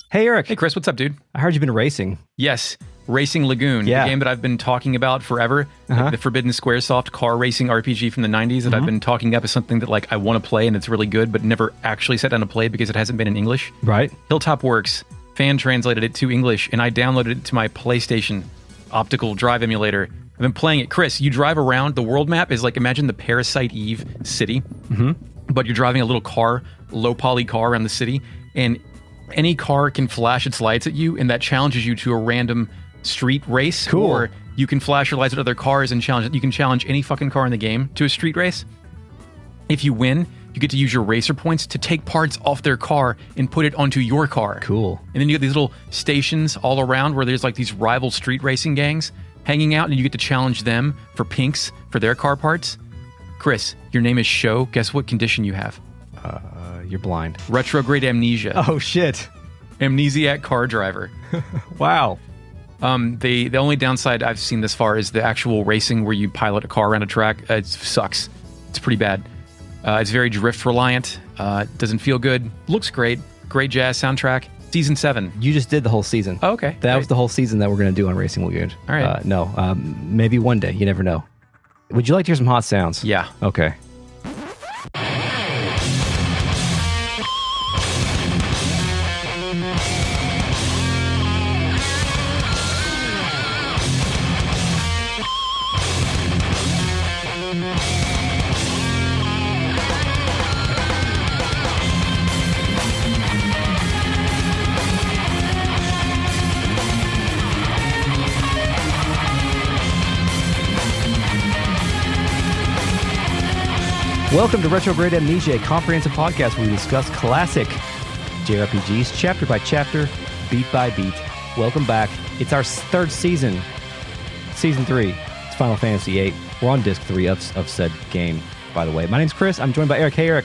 Hey, Eric. Hey, Chris, what's up, dude? I heard you've been racing. Yes, Racing Lagoon, the game that I've been talking about forever, like the Forbidden Squaresoft car racing RPG from the 90s that I've been talking up as something that like I want to play and it's really good, but never actually sat down to play because it hasn't been in English. Right. Hilltop Works fan translated it to English, and I downloaded it to my PlayStation optical drive emulator. I've been playing it. Chris, you drive around, the world map is like, imagine the Parasite Eve city, but you're driving a little car, low poly car around the city, and any car can flash its lights at you, and that challenges you to a random street race. Cool. Or you can flash your lights at other cars and you can challenge any fucking car in the game to a street race. If you win, you get to use your racer points to take parts off their car and put it onto your car. Cool. And then you get these little stations all around where there's like these rival street racing gangs hanging out, and you get to challenge them for pinks for their car parts. Chris, your name is Sho. Guess what condition you have? You're blind. Retrograde amnesia. Oh, shit. Amnesiac car driver. Wow. The only downside I've seen this far is the actual racing where you pilot a car around a track. It sucks. It's pretty bad. It's very drift reliant. Doesn't feel good. Looks great. Great jazz soundtrack. Season 7. You just did the whole season. Oh, okay. That was the whole season that we're going to do on Racing Lagoon. All right. No, maybe one day. You never know. Would you like to hear some hot sounds? Yeah. Okay. Welcome to Retrograde Amnesia, a comprehensive podcast where we discuss classic JRPGs, chapter by chapter, beat by beat. Welcome back. It's our third season, Season 3. It's Final Fantasy VIII. We're on Disc 3 of said game, by the way. My name's Chris. I'm joined by Eric. Hey, Eric.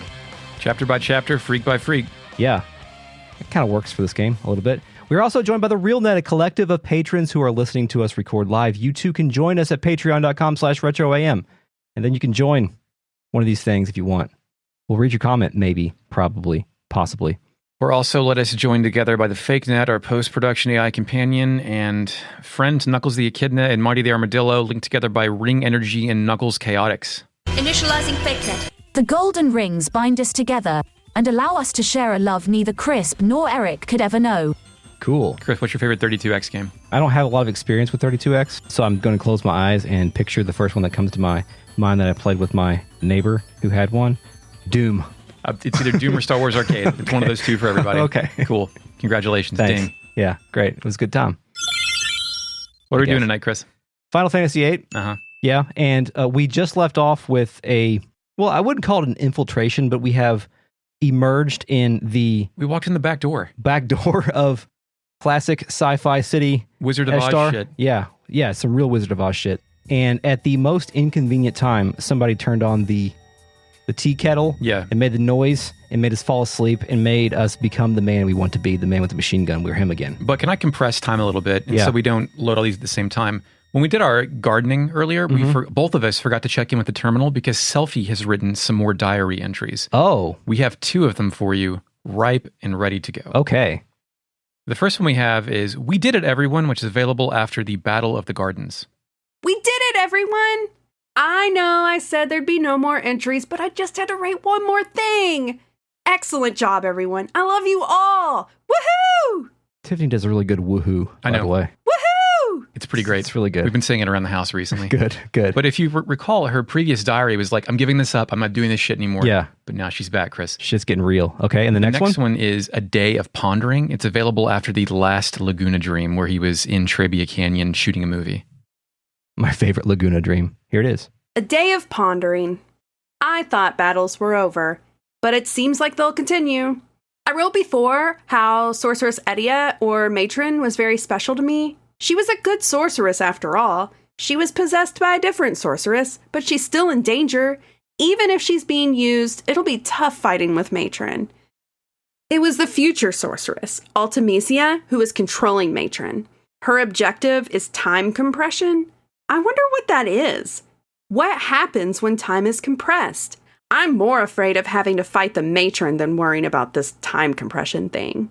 Chapter by chapter, freak by freak. Yeah, it kind of works for this game a little bit. We're also joined by the RealNet, a collective of patrons who are listening to us record live. You too can join us at patreon.com/retroam, and then you can join one of these things if you want. We'll read your comment, maybe, probably, possibly. Or also let us join together by the Fake Net, our post-production AI companion, and friend Knuckles the Echidna and Mighty the Armadillo, linked together by Ring Energy and Knuckles Chaotix. Initializing Fake Net. The golden rings bind us together and allow us to share a love neither Crisp nor Eric could ever know. Cool. Chris, what's your favorite 32X game? I don't have a lot of experience with 32X, so I'm going to close my eyes and picture the first one that comes to my mind that I played with my neighbor who had one. Doom. It's either Doom or Star Wars Arcade. It's one of those two for everybody. Okay. Cool. Congratulations. Thanks. Ding. Yeah, great. It was a good time. What are we doing tonight, Chris? Final Fantasy VIII. Uh-huh. Yeah, and we just left off with well, I wouldn't call it an infiltration, but we have emerged in the... We walked in the back door. Back door of classic sci-fi city. Wizard of Esthar. Oz shit. Yeah, some real Wizard of Oz shit. And at the most inconvenient time, somebody turned on the tea kettle and made the noise and made us fall asleep and made us become the man we want to be, the man with the machine gun. We're him again. But can I compress time a little bit so we don't load all these at the same time? When we did our gardening earlier, both of us forgot to check in with the terminal because Selphie has written some more diary entries. Oh. We have 2 of them for you, ripe and ready to go. Okay. The first one we have is, "We did it, everyone," which is available after the Battle of the Gardens. We did it, everyone! I know I said there'd be no more entries, but I just had to write one more thing. Excellent job, everyone. I love you all. Woohoo! Tiffany does a really good woohoo, by the way. Woohoo! It's pretty great. It's really good. We've been saying it around the house recently. Good. But if you recall, her previous diary was like, "I'm giving this up. I'm not doing this shit anymore." Yeah. But now she's back, Chris. Shit's getting real. Okay, and the next one is A Day of Pondering. It's available after the last Laguna dream where he was in Trebia Canyon shooting a movie. My favorite Laguna dream. Here it is. A Day of Pondering. I thought battles were over, but it seems like they'll continue. I wrote before how Sorceress Edia, or Matron, was very special to me. She was a good sorceress after all. She was possessed by a different sorceress, but she's still in danger. Even if she's being used, it'll be tough fighting with Matron. It was the future sorceress, Ultimisia, who is controlling Matron. Her objective is time compression. I wonder what that is. What happens when time is compressed? I'm more afraid of having to fight the Matron than worrying about this time compression thing.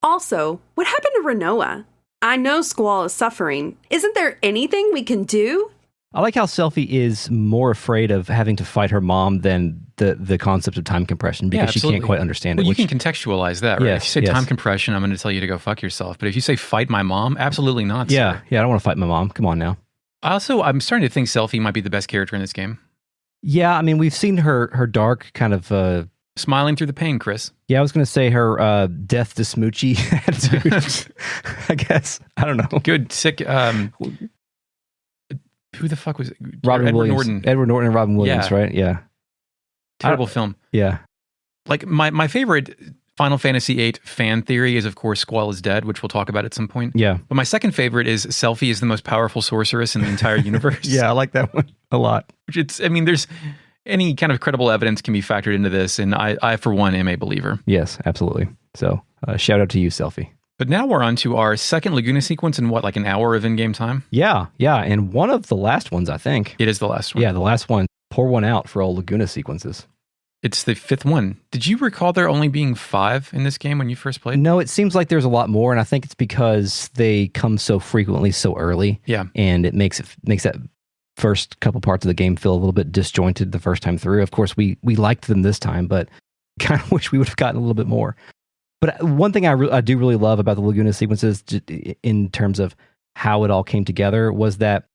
Also, what happened to Rinoa? I know Squall is suffering. Isn't there anything we can do? I like how Selphie is more afraid of having to fight her mom than the concept of time compression because she can't quite understand it. Well, you can contextualize that, right? Yes, if you say time compression, I'm going to tell you to go fuck yourself. But if you say fight my mom, absolutely not. Yeah, sir. I don't want to fight my mom. Come on now. I'm starting to think Selphie might be the best character in this game. Yeah, I mean, we've seen her dark kind of... Smiling through the pain, Chris. Yeah, I was going to say her death to Smoochy attitude. I guess. I don't know. Good, sick... who the fuck was it? Edward Norton and Robin Williams, Yeah. right? Yeah. Terrible film. Yeah. Like, my favorite Final Fantasy VIII fan theory is, of course, Squall is dead, which we'll talk about at some point. Yeah. But my second favorite is Selphie is the most powerful sorceress in the entire universe. Yeah, I like that one a lot. There's any kind of credible evidence can be factored into this, and I for one, am a believer. Yes, absolutely. So, shout out to you, Selphie. But now we're on to our second Laguna sequence in like an hour of in-game time? Yeah, and one of the last ones, I think. It is the last one. Yeah, the last one. Pour one out for all Laguna sequences. It's the fifth one. Did you recall there only being 5 in this game when you first played? No, it seems like there's a lot more, and I think it's because they come so frequently, so early. Yeah. And it makes that first couple parts of the game feel a little bit disjointed the first time through. Of course, we liked them this time, but kind of wish we would have gotten a little bit more. But one thing I do really love about the Laguna sequences in terms of how it all came together was that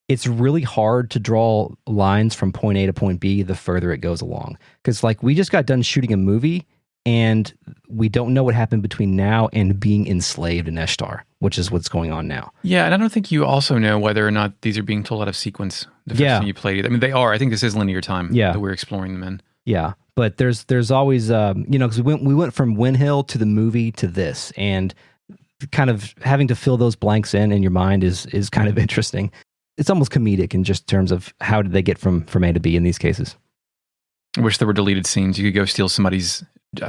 it's really hard to draw lines from point A to point B the further it goes along. Because like we just got done shooting a movie and we don't know what happened between now and being enslaved in Esthar, which is what's going on now. Yeah, and I don't think you also know whether or not these are being told out of sequence the first time you played it. I mean, they are. I think this is linear time that we're exploring them in. Yeah. But there's always, because we went from Windhill to the movie to this, and kind of having to fill those blanks in your mind is kind of interesting. It's almost comedic in just terms of how did they get from A to B in these cases. I wish there were deleted scenes. You could go steal somebody's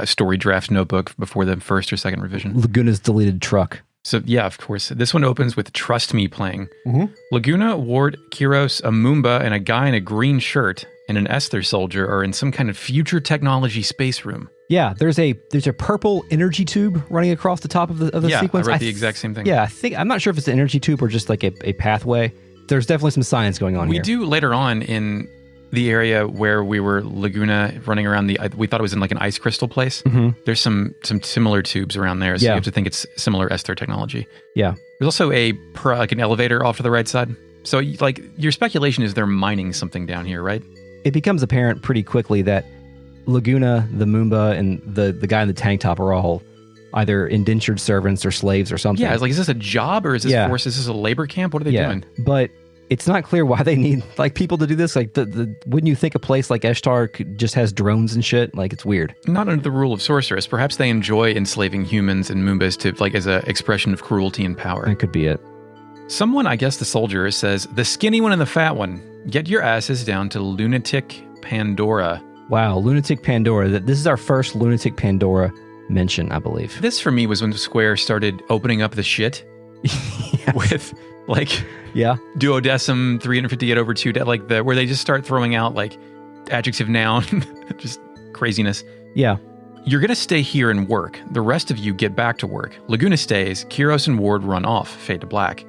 story draft notebook before the first or second revision. Laguna's deleted truck. So yeah, of course. This one opens with Trust Me playing. Mm-hmm. Laguna, Ward, Kyros, a moomba, and a guy in a green shirt and an Esthar soldier are in some kind of future technology space room. Yeah, there's a purple energy tube running across the top of the sequence. I read the exact same thing. Yeah, I'm not sure if it's an energy tube or just like a pathway. There's definitely some science going on here. We do later on in the area where we were Laguna running around we thought it was in like an ice crystal place. Mm-hmm. There's some similar tubes around there, so you have to think it's similar Esthar technology. Yeah. There's also like an elevator off to the right side. So like your speculation is they're mining something down here, right? It becomes apparent pretty quickly that Laguna, the moomba, and the guy in the tank top are all either indentured servants or slaves or something. Yeah, it's like, is this a job or is this force? Is this a labor camp? What are they doing? But it's not clear why they need like people to do this. Like, wouldn't you think a place like Esthar just has drones and shit? Like, it's weird. Not under the rule of sorceress. Perhaps they enjoy enslaving humans and moombas to like as an expression of cruelty and power. That could be it. Someone, I guess the soldier, says, the skinny one and the fat one, get your asses down to Lunatic Pandora. Wow, Lunatic Pandora. This is our first Lunatic Pandora mention, I believe. This for me was when Square started opening up the shit with like duodecim 358 over 2, like where they just start throwing out like adjective noun, just craziness. Yeah. You're going to stay here and work. The rest of you get back to work. Laguna stays. Kyros and Ward run off. Fade to black.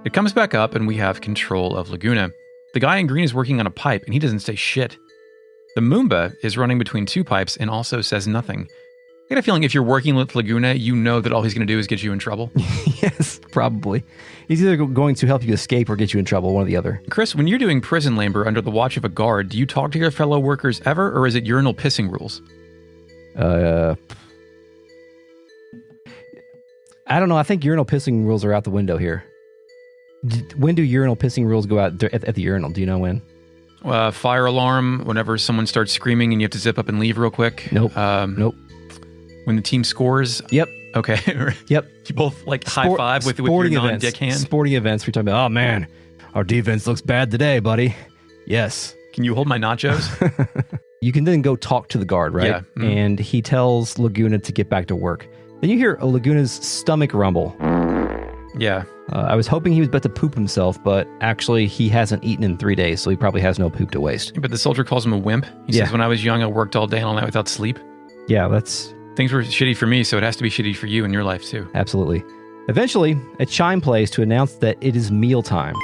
It comes back up and we have control of Laguna. The guy in green is working on a pipe and he doesn't say shit. The moomba is running between 2 pipes and also says nothing. I get a feeling if you're working with Laguna, you know that all he's going to do is get you in trouble. Yes, probably. He's either going to help you escape or get you in trouble, one or the other. Chris, when you're doing prison labor under the watch of a guard, do you talk to your fellow workers ever, or is it urinal pissing rules? I don't know. I think urinal pissing rules are out the window here. When do urinal pissing rules go out at the urinal? Do you know when? Fire alarm, whenever someone starts screaming and you have to zip up and leave real quick. Nope. Nope. When the team scores. Yep. Okay. Yep. You both like high five with your non-dick hand. Sporting events. We're talking about, oh man, our defense looks bad today, buddy. Yes. Can you hold my nachos? You can then go talk to the guard, right? Yeah. Mm-hmm. And he tells Laguna to get back to work. Then you hear Laguna's stomach rumble. Yeah. I was hoping he was about to poop himself, but actually he hasn't eaten in 3 days, so he probably has no poop to waste. But the soldier calls him a wimp. He says, when I was young, I worked all day and all night without sleep. Yeah, that's Things were shitty for me, so it has to be shitty for you in your life, too. Absolutely. Eventually, a chime plays to announce that it is mealtime.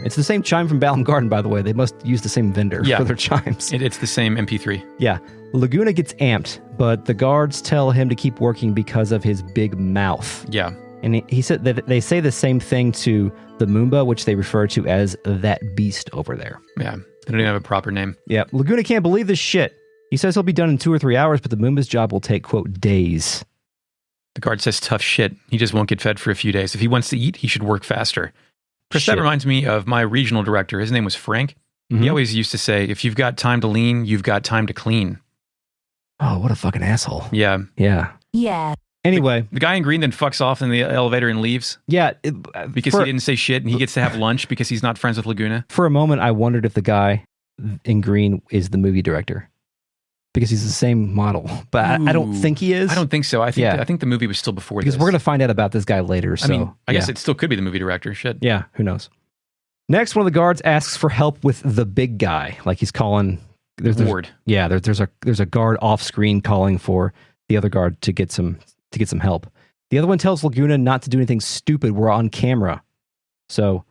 It's the same chime from Balam Garden, by the way. They must use the same vendor for their chimes. It's the same MP3. Yeah. Laguna gets amped, but the guards tell him to keep working because of his big mouth. Yeah. And he said that they say the same thing to the moomba, which they refer to as that beast over there. Yeah. They don't even have a proper name. Yeah. Laguna can't believe this shit. He says he'll be done in 2 or 3 hours, but the moomba's job will take, quote, days. The guard says tough shit. He just won't get fed for a few days. If he wants to eat, he should work faster. Chris, that reminds me of my regional director. His name was Frank. Mm-hmm. He always used to say, if you've got time to lean, you've got time to clean. Oh, what a fucking asshole. Yeah. Yeah. Yeah. Anyway. The guy in green then fucks off in the elevator and leaves. Yeah. Because he didn't say shit, and he gets to have lunch because he's not friends with Laguna. For a moment, I wondered if the guy in green is the movie director. Because he's the same model. But I don't think he is. I don't think so. I think the movie was still before because this. we're going to find out about this guy later. So, I guess it still could be the movie director. Shit. Yeah, who knows? Next, one of the guards asks for help with the big guy. Like he's calling... Ward. Yeah, there's a guard off screen calling for the other guard to get some help. The other one tells Laguna not to do anything stupid. We're on camera. So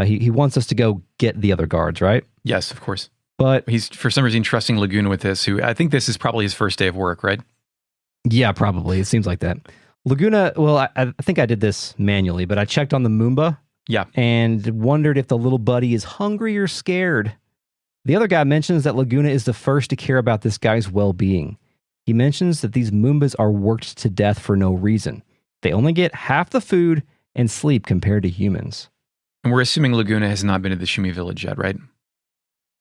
he wants us to go get the other guards, right? Yes, of course. But he's for some reason trusting Laguna with this, who I think this is probably his first day of work, right? Yeah, probably. It seems like that. Laguna, well, I think I did this manually, but I checked on the moomba. Yeah. And wondered if the little buddy is hungry or scared. The other guy mentions that Laguna is the first to care about this guy's well-being. He mentions that these moombas are worked to death for no reason. They only get half the food and sleep compared to humans. And we're assuming Laguna has not been to the Shumi village yet, right?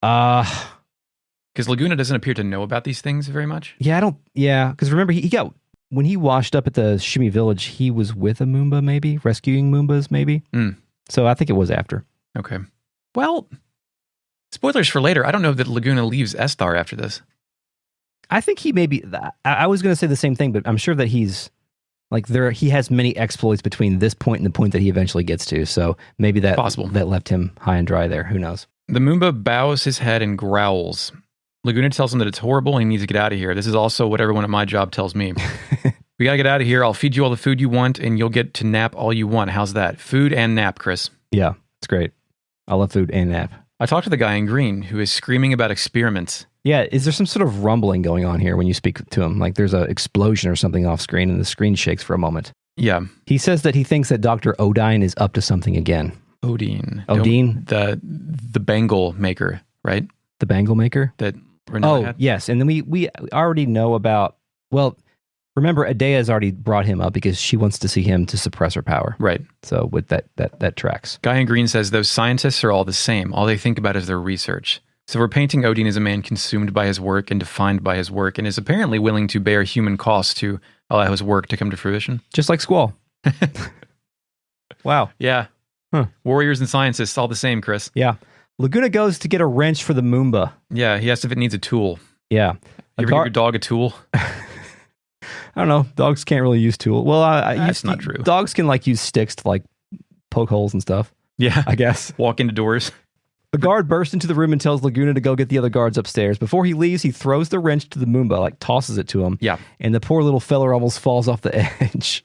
Because Laguna doesn't appear to know about these things very much. Yeah, because remember, he got, when he washed up at the Shumi village, he was with a moomba, maybe? Rescuing moombas, maybe? So I think it was after. Okay. Well... spoilers for later. I don't know that Laguna leaves Esthar after this. I think he maybe... I was going to say the same thing, but I'm sure that he's... like he has many exploits between this point and the point that he eventually gets to. So maybe that left him high and dry there. Who knows? The moomba bows his head and growls. Laguna tells him that it's horrible and he needs to get out of here. This is also what everyone at my job tells me. We got to get out of here. I'll feed you all the food you want and you'll get to nap all you want. How's that? Food and nap, Chris. Yeah, it's great. I love food and nap. I talked to the guy in green who is screaming about experiments. Yeah, is there some sort of rumbling going on here when you speak to him? Like there's an explosion or something off screen and the screen shakes for a moment. Yeah. He says that he thinks that Dr. Odine is up to something again. Odine. The bangle maker, right? The bangle maker? That Rinoa had? Yes. And then we already know about, well, remember Adea has already brought him up because she wants to see him to suppress her power. Right. So with that tracks. Guy in green says those scientists are all the same. All they think about is their research. So we're painting Odine as a man consumed by his work and defined by his work and is apparently willing to bear human costs to allow his work to come to fruition. Just like Squall. Wow. Yeah. Huh. Warriors and scientists, all the same, Chris. Yeah. Laguna goes to get a wrench for the moomba. Yeah, he asks if it needs a tool. Yeah. You ever give your dog a tool? I don't know. Dogs can't really use tools. Well, that's not true. Dogs can use sticks to poke holes and stuff. Yeah. I guess. Walk into doors. A guard bursts into the room and tells Laguna to go get the other guards upstairs. Before he leaves, he throws the wrench to the moomba, tosses it to him. Yeah. And the poor little feller almost falls off the edge.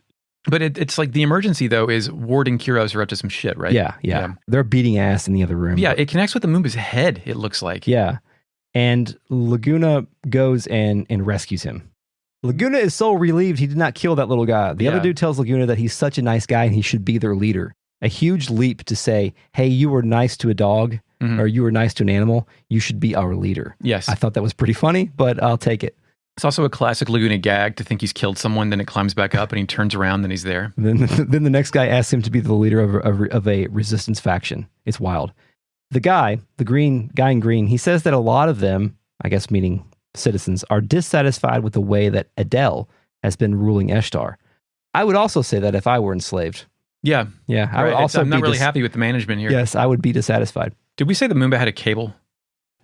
But it's like the emergency, though, is Ward and Kuros are up to some shit, right? Yeah. They're beating ass in the other room. Yeah, it connects with the moomba's head, it looks like. Yeah. And Laguna goes and rescues him. Laguna is so relieved he did not kill that little guy. The other dude tells Laguna that he's such a nice guy and he should be their leader. A huge leap to say, hey, you were nice to a dog or you were nice to an animal. You should be our leader. Yes. I thought that was pretty funny, but I'll take it. It's also a classic Laguna gag to think he's killed someone, then it climbs back up and he turns around, then he's there. Then the next guy asks him to be the leader of a resistance faction. It's wild. The guy in green, he says that a lot of them, I guess meaning citizens, are dissatisfied with the way that Adele has been ruling Esthar. I would also say that if I were enslaved. Yeah. Yeah. I would also I'm not really happy with the management here. Yes, I would be dissatisfied. Did we say the moomba had a cable?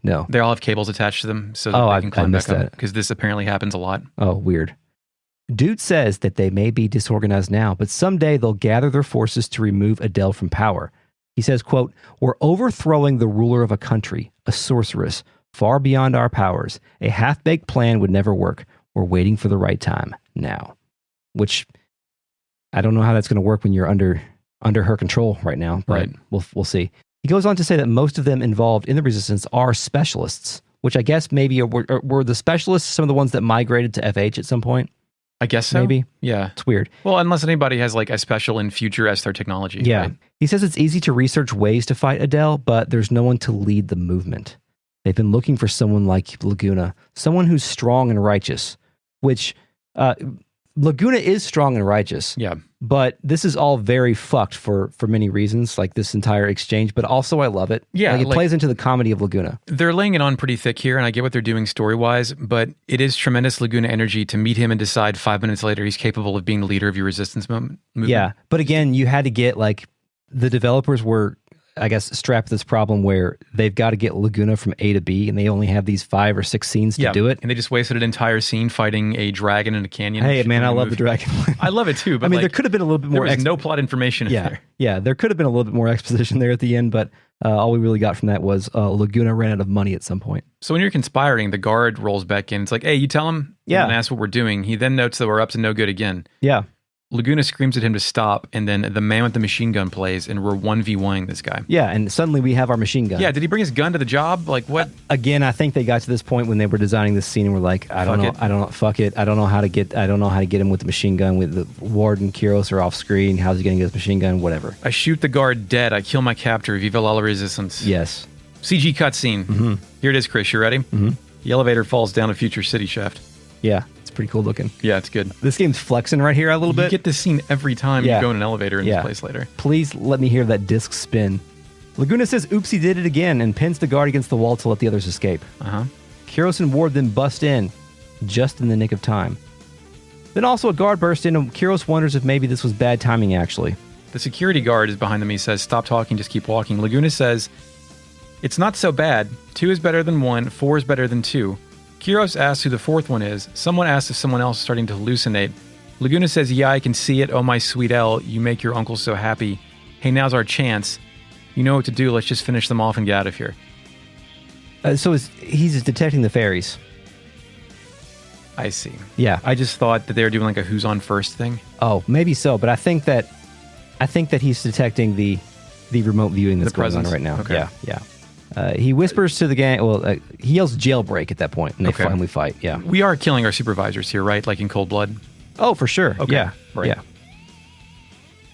No. They all have cables attached to them so that they can climb back up. Because this apparently happens a lot. Oh, weird. Dude says that they may be disorganized now, but someday they'll gather their forces to remove Adele from power. He says, quote, we're overthrowing the ruler of a country, a sorceress, far beyond our powers. A half-baked plan would never work. We're waiting for the right time now. Which I don't know how that's going to work when you're under her control right now, but Right. we'll see. He goes on to say that most of them involved in the resistance are specialists, which I guess maybe were the specialists some of the ones that migrated to FH at some point. I guess so. Maybe. Yeah. It's weird. Well, unless anybody has like a special in future Esthar technology. Yeah. Right? He says it's easy to research ways to fight Adele, but there's no one to lead the movement. They've been looking for someone like Laguna, someone who's strong and righteous, which Laguna is strong and righteous. Yeah. But this is all very fucked for many reasons, like this entire exchange, but also I love it. Yeah, Like it plays into the comedy of Laguna. They're laying it on pretty thick here, and I get what they're doing story-wise, but it is tremendous Laguna energy to meet him and decide 5 minutes later he's capable of being the leader of your resistance movement. Yeah. But again, you had to get like the developers were, I guess, strapped to this problem where they've got to get Laguna from A to B, and they only have these 5 or 6 scenes to do it. And they just wasted an entire scene fighting a dragon in a canyon. Hey, man, I love the dragon. I love it too, but I mean, like, there could have been a little bit more. there was no plot information in there. Yeah, there could have been a little bit more exposition there at the end, but all we really got from that was Laguna ran out of money at some point. So when you're conspiring, the guard rolls back in. It's like, hey, you tell him? Yeah. And ask what we're doing. He then notes that we're up to no good again. Yeah. Laguna screams at him to stop, and then the man with the machine gun plays, and we're 1v1ing this guy. Yeah, and suddenly we have our machine gun. Yeah, did he bring his gun to the job? Like, what? Again, I think they got to this point when they were designing this scene and were like, I don't know, fuck it. I don't know how to get him with the machine gun. With the Ward and Kiros are off screen. How's he going to get his machine gun? Whatever. I shoot the guard dead. I kill my captor. Viva la resistance. Yes. CG cutscene. Mm-hmm. Here it is, Chris. You ready? Mm-hmm. The elevator falls down a future city shaft. Yeah, it's pretty cool looking. Yeah, it's good. This game's flexing right here a little bit. You get this scene every time you go in an elevator in this place later. Please let me hear that disc spin. Laguna says, oops, he did it again, and pins the guard against the wall to let the others escape. Uh-huh. Kiros and Ward then bust in, just in the nick of time. Then also a guard burst in, and Kiros wonders if maybe this was bad timing, actually. The security guard is behind them. He says, stop talking, just keep walking. Laguna says, it's not so bad. 2 is better than 1. 4 is better than 2. Kiros asks who the 4th one is. Someone asks if someone else is starting to hallucinate. Laguna says, yeah, I can see it. Oh, my sweet Elle, you make your uncle so happy. Hey, now's our chance. You know what to do. Let's just finish them off and get out of here. So he's detecting the fairies. I see. Yeah. I just thought that they were doing like a who's on first thing. Oh, maybe so, but I think that he's detecting the remote viewing that's going on right now. Okay. Yeah. He whispers to the gang. Well, he yells jailbreak at that point, and they finally fight. Yeah. We are killing our supervisors here, right? Like in cold blood? Oh, for sure. Okay. Yeah. Right. Yeah.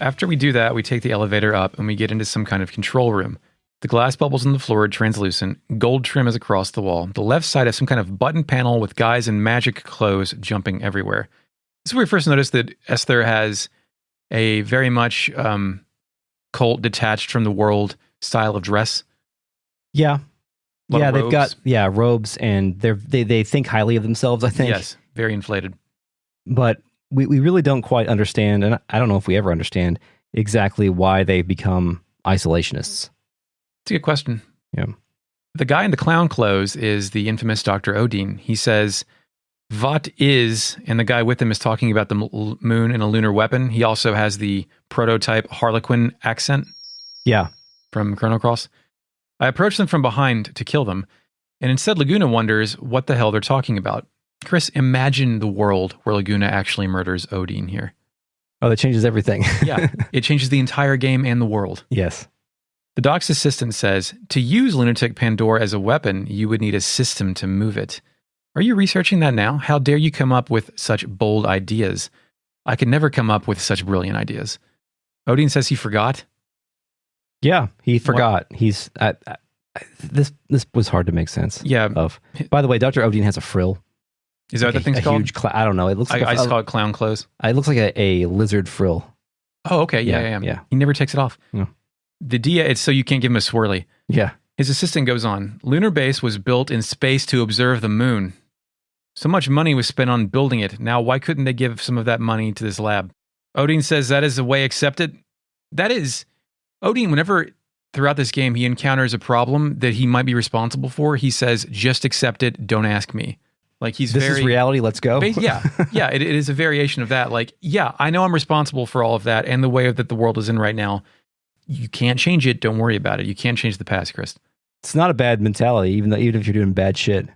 After we do that, we take the elevator up and we get into some kind of control room. The glass bubbles on the floor are translucent. Gold trim is across the wall. The left side has some kind of button panel with guys in magic clothes jumping everywhere. This is where we first noticed that Esthar has a very much cult detached from the world style of dress. Yeah. Yeah, they've robes. got robes, and they think highly of themselves, I think. Yes, very inflated. But we really don't quite understand, and I don't know if we ever understand exactly why they've become isolationists. It's a good question. Yeah. The guy in the clown clothes is the infamous Dr. Odine. He says, "Vat is," and the guy with him is talking about the moon and a lunar weapon. He also has the prototype Harlequin accent. Yeah. From Chrono Cross. I approach them from behind to kill them, and instead Laguna wonders what the hell they're talking about. Chris, imagine the world where Laguna actually murders Odine here. Oh, that changes everything. Yeah, it changes the entire game and the world. Yes. The doc's assistant says, to use Lunatic Pandora as a weapon, you would need a system to move it. Are you researching that now? How dare you come up with such bold ideas? I could never come up with such brilliant ideas. Odine says he forgot. Yeah, he forgot. He's this was hard to make sense. Yeah. Of. By the way, Dr. Odine has a frill. Is that what the thing's called? Huge I don't know. It looks like I just call it clown clothes. It looks like a lizard frill. Oh, okay. Yeah. He never takes it off. No. The dia, it's so you can't give him a swirly. Yeah. His assistant goes on. Lunar base was built in space to observe the moon. So much money was spent on building it. Now, why couldn't they give some of that money to this lab? Odine says that is the way accepted. That is, Odine, whenever throughout this game he encounters a problem that he might be responsible for, he says, just accept it, don't ask me. Like this is reality, let's go. Yeah, it is a variation of that. Like, yeah, I know I'm responsible for all of that and the way that the world is in right now. You can't change it, don't worry about it. You can't change the past, Chris. It's not a bad mentality, even if you're doing bad shit.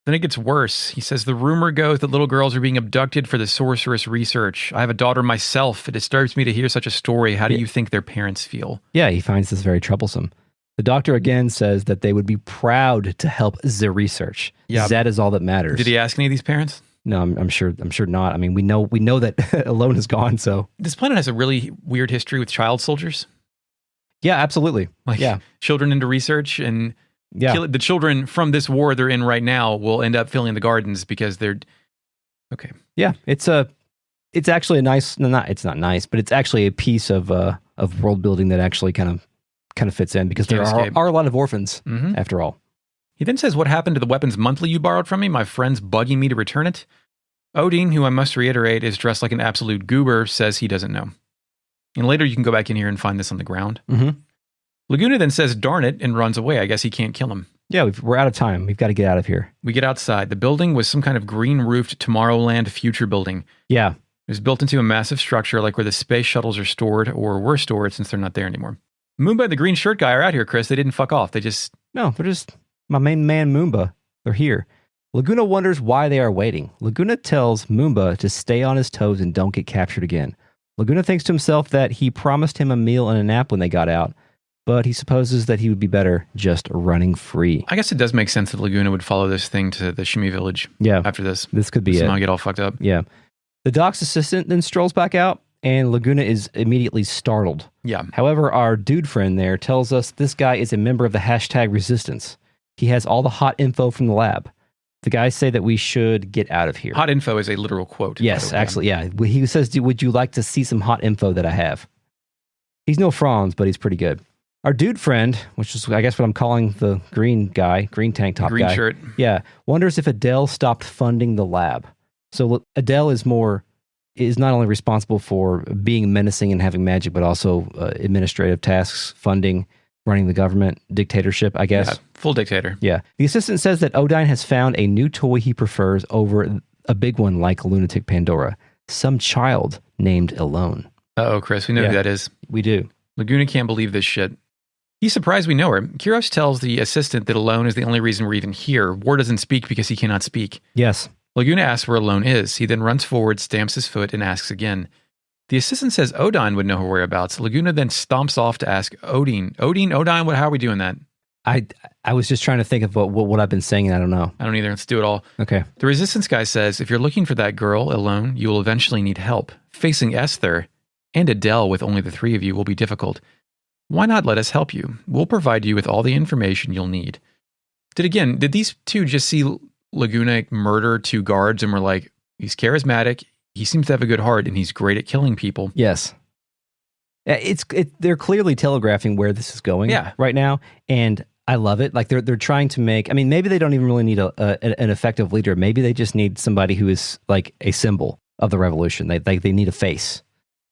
Then it gets worse. He says, the rumor goes that little girls are being abducted for the sorceress research. I have a daughter myself. It disturbs me to hear such a story. How do you think their parents feel? Yeah, he finds this very troublesome. The doctor again says that they would be proud to help the research. Yeah. That is all that matters. Did he ask any of these parents? No, I'm sure not. I mean, we know that Ellone is gone, so. This planet has a really weird history with child soldiers. Yeah, absolutely. Like children into research and the children from this war they're in right now will end up filling the gardens because they're okay. Yeah, it's actually a nice. It's not nice, but it's actually a piece of world building that actually kind of fits in because there are a lot of orphans after all. He then says, what happened to the weapons monthly you borrowed from me? My friend's bugging me to return it. Odine, who I must reiterate is dressed like an absolute goober, says he doesn't know. And later you can go back in here and find this on the ground. Laguna then says, darn it, and runs away. I guess he can't kill him. Yeah, we're out of time. We've got to get out of here. We get outside. The building was some kind of green-roofed Tomorrowland future building. Yeah. It was built into a massive structure like where the space shuttles are stored or were stored since they're not there anymore. Moomba and the green shirt guy are out here, Chris. They didn't fuck off. They're just my main man Moomba. They're here. Laguna wonders why they are waiting. Laguna tells Moomba to stay on his toes and don't get captured again. Laguna thinks to himself that he promised him a meal and a nap when they got out, but he supposes that he would be better just running free. I guess it does make sense that Laguna would follow this thing to the Shimi village after this. This could be it. Somehow get all fucked up. Yeah. The doc's assistant then strolls back out, and Laguna is immediately startled. Yeah. However, our dude friend there tells us this guy is a member of the hashtag resistance. He has all the hot info from the lab. The guys say that we should get out of here. Hot info is a literal quote. Yes, actually, yeah. He says, would you like to see some hot info that I have? He's no Franz, but he's pretty good. Our dude friend, which is, I guess, what I'm calling the green guy, green tank top green guy. Shirt. Yeah, wonders if Adele stopped funding the lab. So Adele is not only responsible for being menacing and having magic, but also administrative tasks, funding, running the government, dictatorship, I guess. Yeah, full dictator. Yeah. The assistant says that Odine has found a new toy he prefers over a big one like Lunatic Pandora. Some child named Ellone. Uh-oh, Chris, we know who that is. We do. Laguna can't believe this shit. He's surprised we know her. Kyros tells the assistant that Ellone is the only reason we're even here. War doesn't speak because he cannot speak. Yes. Laguna asks where Ellone is. He then runs forward, stamps his foot, and asks again. The assistant says Odine would know her whereabouts. Laguna then stomps off to ask Odine, how are we doing that? I was just trying to think of what I've been saying, and I don't know. I don't either. Let's do it all. Okay. The resistance guy says, if you're looking for that girl, Ellone, you will eventually need help. Facing Esthar and Adele with only the three of you will be difficult. Why not let us help you? We'll provide you with all the information you'll need. Did these two just see Laguna murder two guards and were like, he's charismatic, he seems to have a good heart, and he's great at killing people? Yes. They're clearly telegraphing where this is going right now, and I love it. Like they're trying to make, I mean, maybe they don't even really need an effective leader. Maybe they just need somebody who is like a symbol of the revolution. They need a face.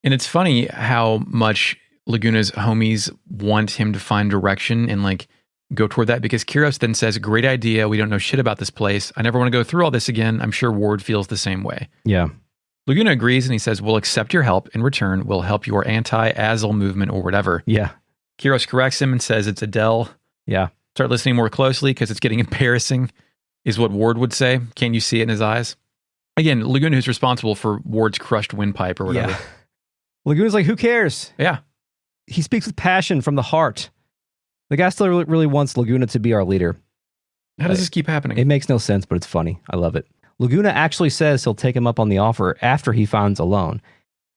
And it's funny how much Laguna's homies want him to find direction and like go toward that, because Kyros then says, great idea. We don't know shit about this place. I never want to go through all this again. I'm sure Ward feels the same way. Yeah. Laguna agrees and he says, we'll accept your help. In return, we'll help your anti-Azul movement or whatever. Yeah. Kyros corrects him and says it's Adele. Yeah. Start listening more closely because it's getting embarrassing, is what Ward would say. Can't you see it in his eyes? Again, Laguna, who's responsible for Ward's crushed windpipe or whatever. Yeah. Laguna's like, who cares? Yeah. He speaks with passion from the heart. The guy still really wants Laguna to be our leader. How does this keep happening? It makes no sense, but it's funny. I love it. Laguna actually says he'll take him up on the offer after he finds Ellone.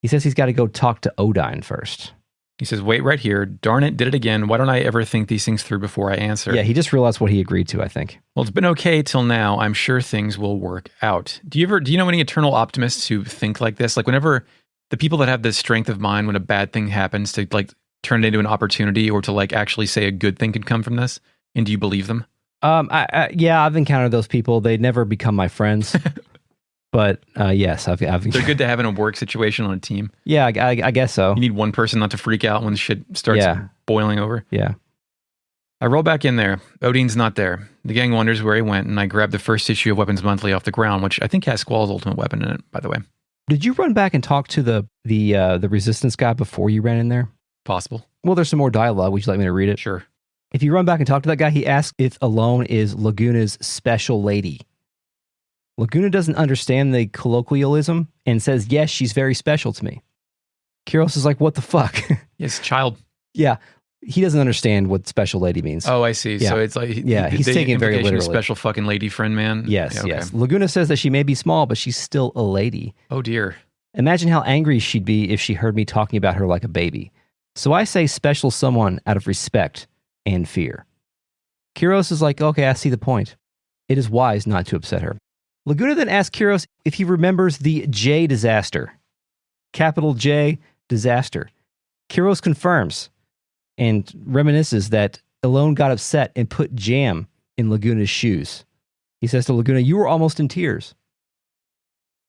He says he's got to go talk to Odine first. He says, wait right here. Darn it, did it again. Why don't I ever think these things through before I answer? Yeah, he just realized what he agreed to, I think. Well, it's been okay till now. I'm sure things will work out. Do you know any eternal optimists who think like this? Like whenever the people that have this strength of mind when a bad thing happens to like turn it into an opportunity or to like actually say a good thing could come from this? And do you believe them? Yeah, I've encountered those people. They never become my friends. But yes, I've they're good to have in a work situation on a team. Yeah, I guess so. You need one person not to freak out when shit starts boiling over. Yeah. I roll back in there. Odine's not there. The gang wonders where he went, and I grab the first issue of Weapons Monthly off the ground, which I think has Squall's ultimate weapon in it, by the way. Did you run back and talk to the resistance guy before you ran in there? Possible. Well, there's some more dialogue. Would you like me to read it? Sure. If you run back and talk to that guy, he asks if Ellone is Laguna's special lady. Laguna doesn't understand the colloquialism and says, yes, she's very special to me. Kyros is like, what the fuck? Yes, child. Yeah. He doesn't understand what special lady means. Oh, I see. Yeah. So it's like, he's taking it very implication of literally. Special fucking lady friend, man. Yes, Yeah, okay. yes. Laguna says that she may be small, but she's still a lady. Oh, dear. Imagine how angry she'd be if she heard me talking about her like a baby. So I say special someone out of respect and fear. Kyros is like, okay, I see the point. It is wise not to upset her. Laguna then asks Kyros if he remembers the J disaster. Capital J disaster. Kyros confirms and reminisces that Ellone got upset and put jam in Laguna's shoes. He says to Laguna, you were almost in tears.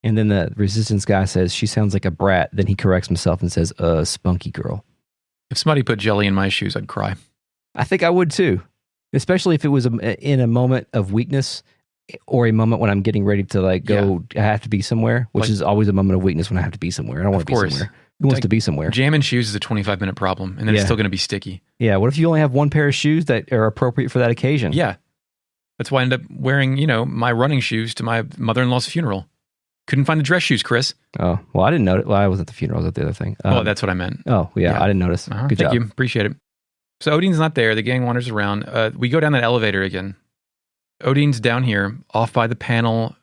And then the resistance guy says, she sounds like a brat. Then he corrects himself and says, spunky girl. If somebody put jelly in my shoes, I'd cry. I think I would too. Especially if it was in a moment of weakness or a moment when I'm getting ready to like go, I have to be somewhere, which Like- is always a moment of weakness when I have to be somewhere. I don't want to be course. somewhere. Who wants Like, to be somewhere? Jam in shoes is a 25-minute problem, and then it's Yeah. still going to be sticky. Yeah. What if you only have one pair of shoes that are appropriate for that occasion? Yeah. That's why I ended up wearing, my running shoes to my mother-in-law's funeral. Couldn't find the dress shoes, Chris. Oh, well, I didn't know it. Well, I wasn't at the funeral. I was at the other thing. Oh, that's what I meant. Oh, yeah. Yeah. I didn't notice. Uh-huh. Good Thank job. you. Appreciate it. So Odine's not there. The gang wanders around. We go down that elevator again. Odine's down here, off by the panel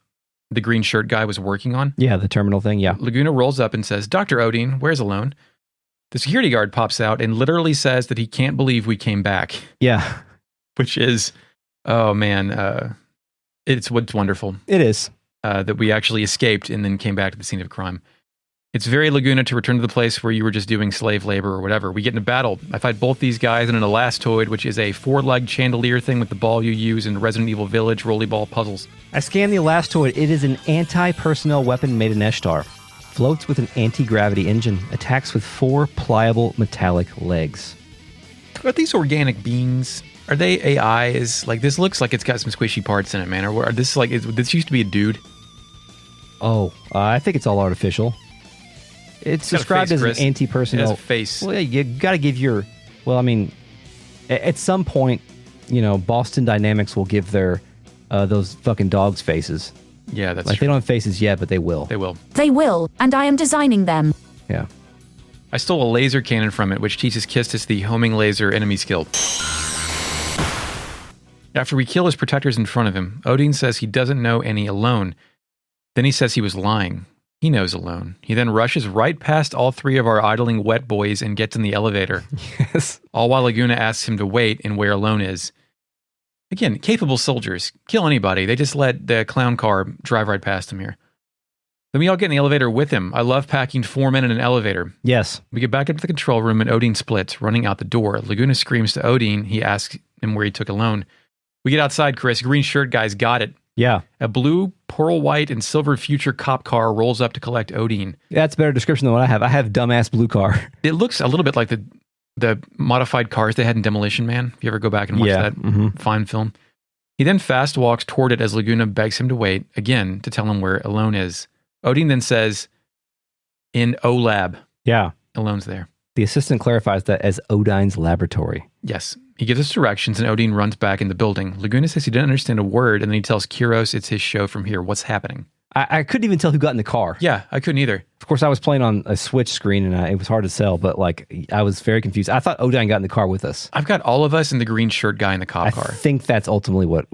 the green shirt guy was working on. Yeah, the terminal thing. Yeah. Laguna rolls up and says, Dr. Odine, where's Ellone? The security guard pops out and literally says that he can't believe we came back, Yeah, which is, oh man, it's what's wonderful it is. that we actually escaped and then came back to the scene of crime. It's very Laguna to return to the place where you were just doing slave labor or whatever. We get in a battle. I fight both these guys in an elastoid, which is a 4-legged chandelier thing with the ball you use in Resident Evil Village rollerball puzzles. I scanned the elastoid. It is an anti-personnel weapon made in Esthar. Floats with an anti-gravity engine. Attacks with 4 pliable metallic legs. Are these organic beings? Are they AIs? Like, this looks like it's got some squishy parts in it, man. Or this this used to be a dude. Oh, I think it's all artificial. It's got a described face, as an Chris. anti-personnel. It has a face. Well, yeah, you got to give your. Well, I mean, at some point, Boston Dynamics will give their those fucking dogs faces. Yeah, that's Like true. they don't have faces yet, but they will. They will. They will, and I am designing them. Yeah. I stole a laser cannon from it, which teaches Kistis the homing laser enemy skill. After we kill his protectors in front of him, Odine says he doesn't know any Ellone. Then he says he was lying. He knows Ellone. He then rushes right past all 3 of our idling wet boys and gets in the elevator. Yes. All while Laguna asks him to wait and where Ellone is. Again, capable soldiers. Kill anybody. They just let the clown car drive right past him here. Then we all get in the elevator with him. I love packing 4 men in an elevator. Yes. We get back up to the control room and Odine splits, running out the door. Laguna screams to Odine. He asks him where he took Ellone. We get outside, Chris. Green shirt guy's got it. Yeah. A blue, pearl white, and silver future cop car rolls up to collect Odine. That's a better description than what I have. I have dumbass blue car. It looks a little bit like the modified cars they had in Demolition Man. If you ever go back and watch Yeah, that fine film. He then fast walks toward it as Laguna begs him to wait, again, to tell him where Ellone is. Odine then says, in O-Lab. Yeah. Ellone's there. The assistant clarifies that as Odine's laboratory. Yes. He gives us directions and Odine runs back in the building. Laguna says he didn't understand a word and then he tells Kyros it's his show from here. What's happening? I couldn't even tell who got in the car. Yeah, I couldn't either. Of course, I was playing on a Switch screen and it was hard to tell, but I was very confused. I thought Odine got in the car with us. I've got all of us and the green shirt guy in the cop I car. think that's ultimately what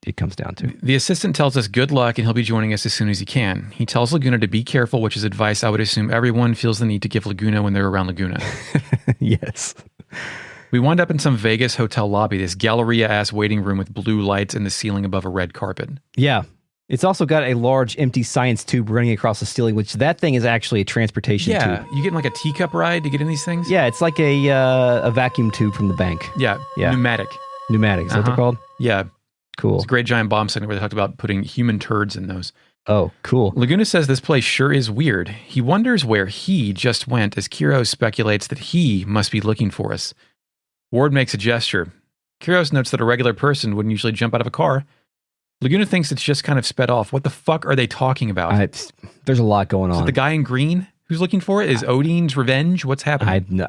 it comes down to. The assistant tells us good luck and he'll be joining us as soon as he can. He tells Laguna to be careful, which is advice I would assume everyone feels the need to give Laguna when they're around Laguna. Yes. We wind up in some Vegas hotel lobby, this Galleria-ass waiting room with blue lights and the ceiling above a red carpet. Yeah. It's also got a large empty science tube running across the ceiling, which that thing is actually a transportation Yeah, tube. you getting like a teacup ride to get in these things? Yeah, it's like a vacuum tube from the bank. Yeah, Yeah. pneumatic. Pneumatic, is that what they're called? Yeah, Cool. it's a great giant bomb segment where they talked about putting human turds in those. Oh, cool. Laguna says this place sure is weird. He wonders where he just went as Kyros speculates that he must be looking for us. Ward makes a gesture. Kyros notes that a regular person wouldn't usually jump out of a car. Laguna thinks it's just kind of sped off. What the fuck are they talking about? There's a lot going Is on. it the guy in green who's looking for it? Is Odine's revenge? What's happening? No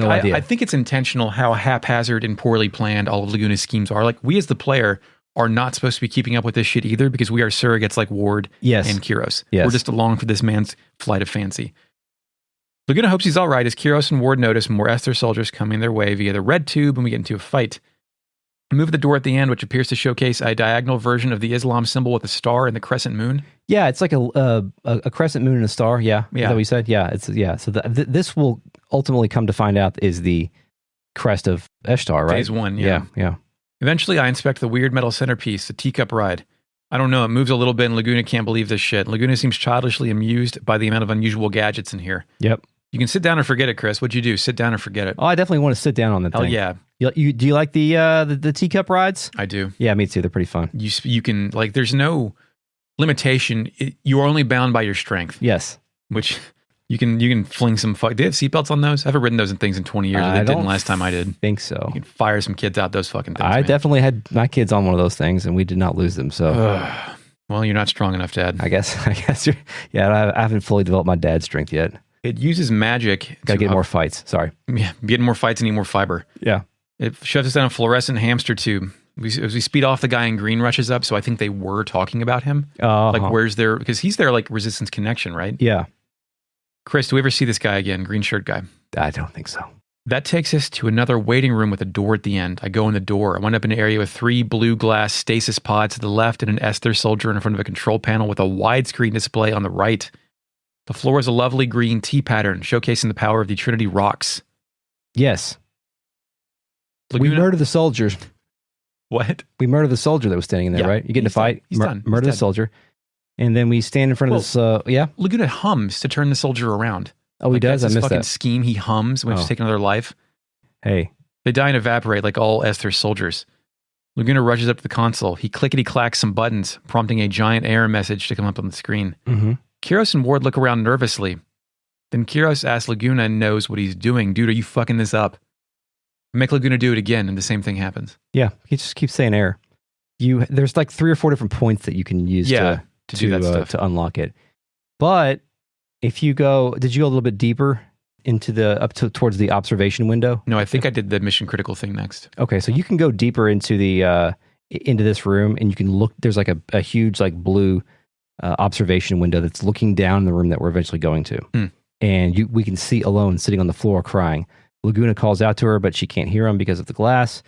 idea. I think it's intentional how haphazard and poorly planned all of Laguna's schemes are. Like, we as the player are not supposed to be keeping up with this shit either because we are surrogates like Ward Yes. and Kiros. Yes. We're just along for this man's flight of fancy. Laguna hopes he's all right as Kiros and Ward notice more Esthar soldiers coming their way via the red tube and we get into a fight. We move the door at the end, which appears to showcase a diagonal version of the Islam symbol with a star and the crescent moon. Yeah, it's like a crescent moon and a star. Yeah, Yeah. Is that what you said? Yeah. So this will ultimately come to find out is the crest of Esthar, right? Phase 1, yeah. Yeah. Eventually, I inspect the weird metal centerpiece, the teacup ride. I don't know, it moves a little bit and Laguna can't believe this shit. Laguna seems childishly amused by the amount of unusual gadgets in here. Yep. You can sit down and forget it, Chris. What'd you do? Sit down and forget it. Oh, I definitely want to sit down on that Hell thing. yeah, You do you like the teacup rides? I do. Yeah, me too. They're pretty fun. You can, like, there's no limitation. You are only bound by your strength, Yes. which you can fling some fuck. Do you have seatbelts on those? I haven't ridden those in things in 20 years. I They didn't don't last time I did. Think so. You can fire some kids out those fucking things. I man. definitely had my kids on one of those things, and we did not lose them. So Well, you're not strong enough, Dad. I guess you're. Yeah, I haven't fully developed my dad's strength yet. It uses magic. Got to get more fights. Sorry. Yeah, getting more fights and eat more fiber. Yeah. It shoves us down a fluorescent hamster tube. As we speed off, the guy in green rushes up, so I think they were talking about him. Like, where's their... Because he's their, like, resistance connection, right? Yeah. Chris, do we ever see this guy again? Green shirt guy. I don't think so. That takes us to another waiting room with a door at the end. I go in the door. I wind up in an area with 3 blue glass stasis pods to the left and an Esthar soldier in front of a control panel with a widescreen display on the right. The floor is a lovely green T pattern, showcasing the power of the Trinity rocks. Yes. Laguna- We murdered the soldiers. What? We murdered the soldier that was standing in there, Yeah, right? You get in a he's done. fight, He's done. murder He's the soldier, and then we stand in front of this. Yeah. Laguna hums to turn the soldier around. Oh, he does. That's I his missed fucking that. scheme. He hums when he's Oh. taking another life. Hey. They die and evaporate like all Esthar soldiers. Laguna rushes up to the console. He clickety-clacks some buttons, prompting a giant error message to come up on the screen. Mm-hmm. Kiros and Ward look around nervously. Then Kiros asks Laguna and knows what he's doing. Dude, are you fucking this up? Make Laguna do it again, and the same thing happens. Yeah. He just keeps saying error. There's like 3 or 4 different points that you can use to do that stuff. to unlock it. But if you did you go a little bit deeper into towards the observation window? No, I think I did the mission critical thing next. Okay, so you can go deeper into into this room, and you can look. There's like a huge like blue observation window that's looking down the room that we're eventually going to, and we can see Ellone sitting on the floor crying. Laguna calls out to her, but she can't hear him because of the glass.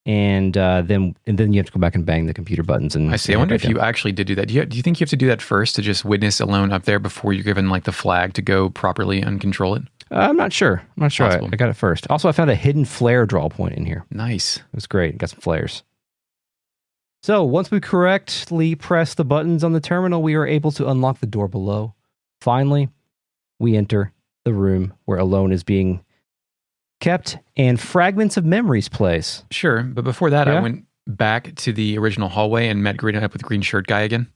And then you have to go back and bang the computer buttons. And I see. I wonder if you actually did do that. Do you think you have to do that first to just witness Ellone up there before you're given like the flag to go properly and control it? I'm not sure. I got it first. Also, I found a hidden flare draw point in here. Nice. It was great. Got some flares. So once we correctly press the buttons on the terminal, we are able to unlock the door below. Finally, we enter the room where Ellone is being kept and fragments of memories place. Sure, but before that, Yeah? I went back to the original hallway and met up with the green shirt guy again.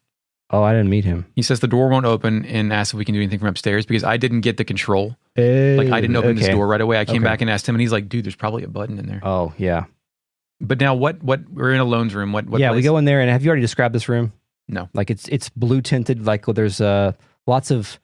Oh, I didn't meet him. He says the door won't open and asks if we can do anything from upstairs because I didn't get the control. Like I didn't open this door right away. I came back and asked him, and he's like, "Dude, there's probably a button in there." Oh, yeah. But now, what? We're in Allone's room. What? Yeah, we place? go in there, and have you already described this room? No. Like it's blue tinted. Like there's lots of.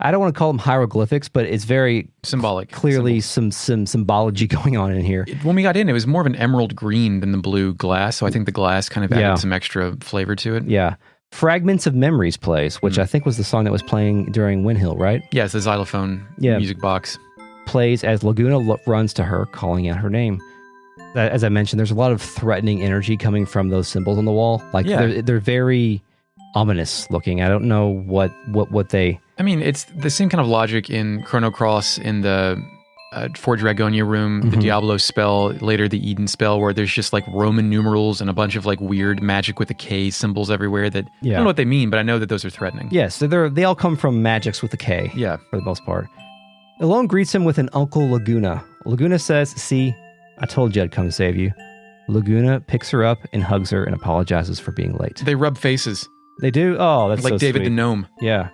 I don't want to call them hieroglyphics, but it's very symbolic. Clearly, some symbology going on in here. When we got in, it was more of an emerald green than the blue glass. So I think the glass kind of added some extra flavor to it. Yeah. Fragments of Memories plays, which I think was the song that was playing during Windhill, right? Yeah, it's the xylophone music box. Plays as Laguna runs to her, calling out her name. As I mentioned, there's a lot of threatening energy coming from those symbols on the wall. Like they're very ominous looking. I don't know what they... I mean, it's the same kind of logic in Chrono Cross in the For Dragonia room, the Diablo spell, later the Eden spell, where there's just like Roman numerals and a bunch of like weird magic with the K symbols everywhere that I don't know what they mean, but I know that those are threatening. Yes, so they all come from magics with the K. Yeah. For the most part. Ellone greets him with an Uncle Laguna. Laguna says, "See, I told you I'd come to save you." Laguna picks her up and hugs her and apologizes for being late. They rub faces. They do? Oh, that's like so David sweet. the Gnome. Yeah.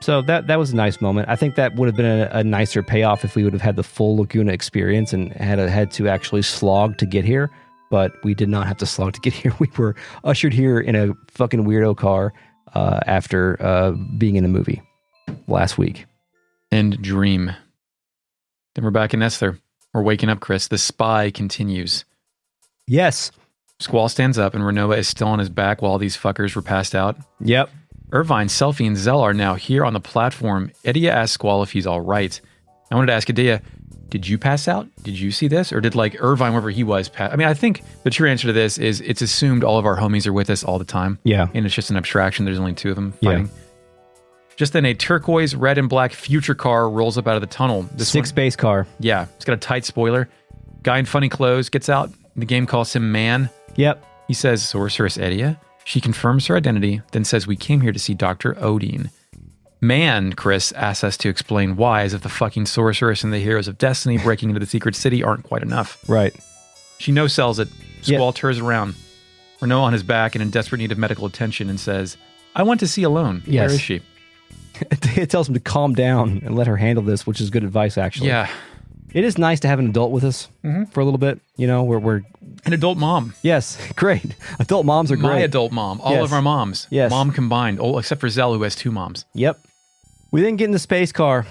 So that was a nice moment. I think that would have been a nicer payoff if we would have had the full Laguna experience and had to actually slog to get here. But we did not have to slog to get here. We were ushered here in a fucking weirdo car after being in a movie last week. And dream. Then we're back in Esthar. We're waking up, Chris. The spy continues. Yes. Squall stands up and Rinoa is still on his back while these fuckers were passed out. Yep. Irvine, Selphie, and Zell are now here on the platform. Edea asks Squall if he's all right. I wanted to ask Edea, did you pass out? Did you see this? Or did like Irvine, wherever he was, pass? I mean, I think the true answer to this is it's assumed all of our homies are with us all the time. Yeah. And it's just an abstraction. There's only two of them fighting. Yeah. Just then a turquoise, red, and black future car rolls up out of the tunnel. This Six-space car. Yeah. It's got a tight spoiler. Guy in funny clothes gets out. The game calls him Man. Yep. He says, Sorceress Edea. She confirms her identity, then says, we came here to see Dr. Odine. Man, Chris asks us to explain why, as if the fucking sorceress and the heroes of destiny breaking into the secret city aren't quite enough. Right. She no-sells it. Squall turns around. Rinoa on his back and in desperate need of medical attention and says, I want to see Ellone. Yes. Where is she? It tells him to calm down and let her handle this, which is good advice, actually. Yeah. It is nice to have an adult with us for a little bit, you know, where we're... An adult mom. Yes, great. Adult moms are great. My adult mom. All of our moms. Yes. Mom combined. Oh, except for Zell, who has two moms. Yep. We then get in the space car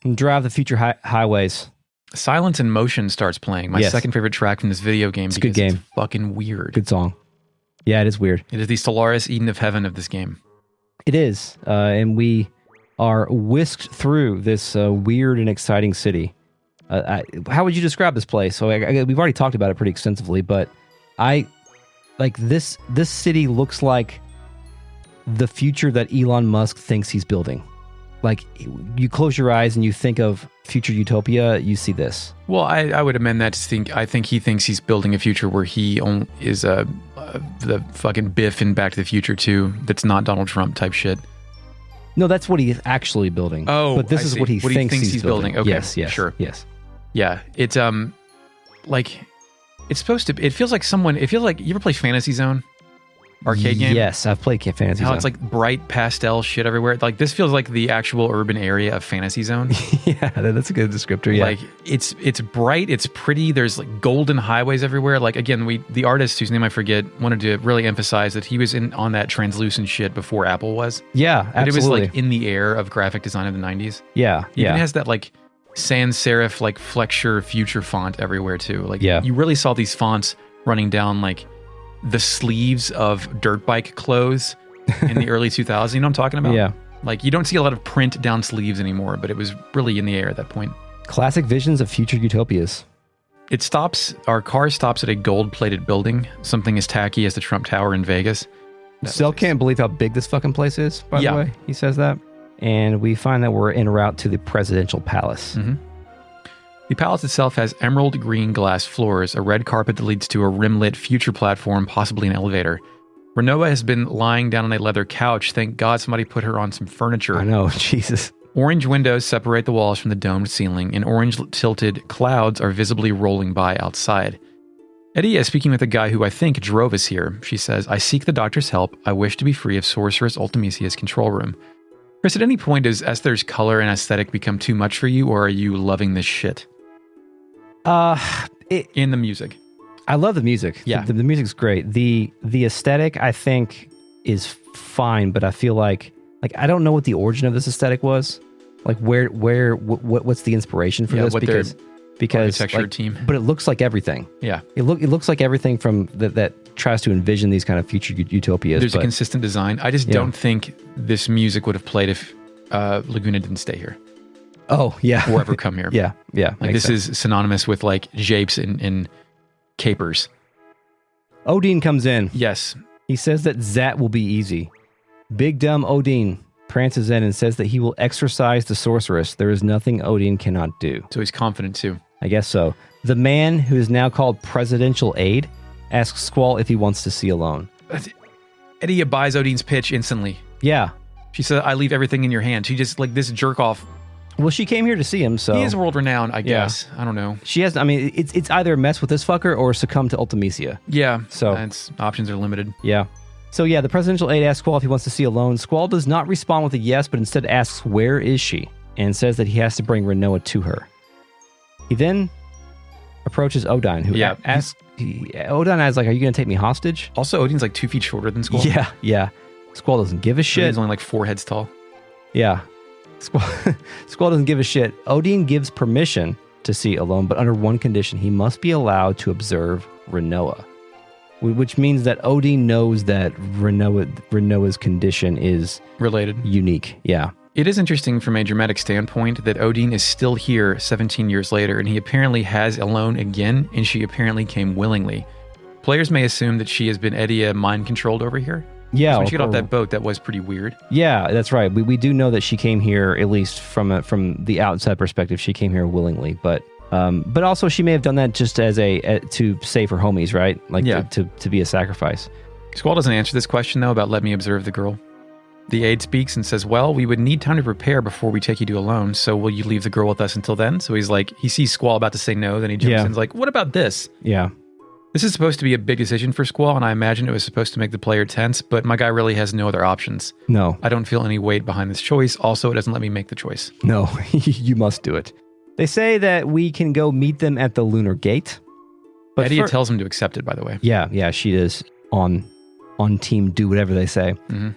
and drive the future highways. Silence and Motion starts playing. My second favorite track from this video game. It's a good game. It's fucking weird. Good song. Yeah, it is weird. It is the Solaris Eden of Heaven of this game. It is. And we are whisked through this weird and exciting city. How would you describe this place? So we've already talked about it pretty extensively, but this city looks like the future that Elon Musk thinks he's building. Like, you close your eyes and you think of future utopia, you see this. Well, I would amend that to think, I think he thinks he's building a future where he is the fucking Biff in Back to the Future 2 that's not Donald Trump type shit. No, that's what he's actually building. Oh, but this is what he thinks he's building. Okay, yes, sure. Yes. Yeah, it's like, it's supposed to, it feels like you ever play Fantasy Zone? Arcade game? Yes, I've played Fantasy Zone. How it's like bright pastel shit everywhere. Like, this feels like the actual urban area of Fantasy Zone. Yeah, that's a good descriptor, yeah. Like, it's bright, it's pretty, there's like golden highways everywhere. Like, again, the artist whose name I forget wanted to really emphasize that he was on that translucent shit before Apple was. Yeah, absolutely. But it was like in the air of graphic design of the 90s. Yeah, It even has that like sans serif, like flexure future font everywhere too. Like, yeah. You really saw these fonts running down like the sleeves of dirt bike clothes in the early 2000s. You know what I'm talking about? Yeah. Like, you don't see a lot of print down sleeves anymore, but it was really in the air at that point. Classic visions of future utopias. Our car stops at a gold-plated building, something as tacky as the Trump Tower in Vegas. Cell can't believe how big this fucking place is, by the way. He says that. And we find that we're en route to the presidential palace. Mm-hmm. The palace itself has emerald green glass floors, a red carpet that leads to a rim-lit future platform, possibly an elevator. Rinoa has been lying down on a leather couch. Thank God somebody put her on some furniture. I know, Jesus. Orange windows separate the walls from the domed ceiling, and orange-tilted clouds are visibly rolling by outside. Edea is speaking with a guy who I think drove us here. She says, I seek the doctor's help. I wish to be free of Sorceress Ultimisia's control room. Chris, at any point does Esthar's color and aesthetic become too much for you, or are you loving this shit? In the music. I love the music. Yeah. The music's great. The aesthetic, I think, is fine, but I feel like I don't know what the origin of this aesthetic was. Like, what's the inspiration for this? Because architecture team. But it looks like everything. Yeah. It looks like everything from that tries to envision these kind of future utopias. There's a consistent design. I just don't think this music would have played if Laguna didn't stay here. Oh, yeah. Or ever come here. Yeah. Like, this is synonymous with like japes and capers. Odine comes in. Yes. He says that Zat will be easy. Big dumb Odine prances in and says that he will exorcise the sorceress. There is nothing Odine cannot do. So he's confident too. I guess so. The man, who is now called Presidential Aide, asks Squall if he wants to see Ellone. Edea buys Odine's pitch instantly. Yeah. She said, I leave everything in your hand. She just, like, this jerk off. Well, she came here to see him, so... He is world renowned, I guess. I don't know. She has... I mean, it's either mess with this fucker or succumb to Ultimisia. Yeah. So... options are limited. Yeah. So yeah, the Presidential Aide asks Squall if he wants to see Ellone. Squall does not respond with a yes, but instead asks where is she, and says that he has to bring Rinoa to her. He then approaches Odine, who asks... Odine asks, like, are you going to take me hostage? Also, Odine's like 2 feet shorter than Squall. Yeah. Squall doesn't give a shit. He's only like 4 heads tall. Yeah. Squall doesn't give a shit. Odine gives permission to see Ellone, but under one condition. He must be allowed to observe Rinoa. which means that Odine knows that Rinoa's condition is Related. unique. Yeah. It is interesting from a dramatic standpoint that Odine is still here 17 years later, and he apparently has Ellone again, and she apparently came willingly. Players may assume that she has been Edia mind-controlled over here. Yeah. When she got off that boat, that was pretty weird. Yeah, that's right. We do know that she came here, at least from the outside perspective, she came here willingly. But also she may have done that just as to save her homies, right? Like to be a sacrifice. Squall doesn't answer this question, though, about let me observe the girl. The aide speaks and says, well, we would need time to prepare before we take you to Ellone, so will you leave the girl with us until then? So he's like, he sees Squall about to say no, then he jumps in and is like, what about this? Yeah. This is supposed to be a big decision for Squall, and I imagine it was supposed to make the player tense, but my guy really has no other options. No. I don't feel any weight behind this choice. Also, it doesn't let me make the choice. No, you must do it. They say that we can go meet them at the Lunar Gate. But Edia tells him to accept it, by the way. Yeah, she is on team do whatever they say. Mm-hmm.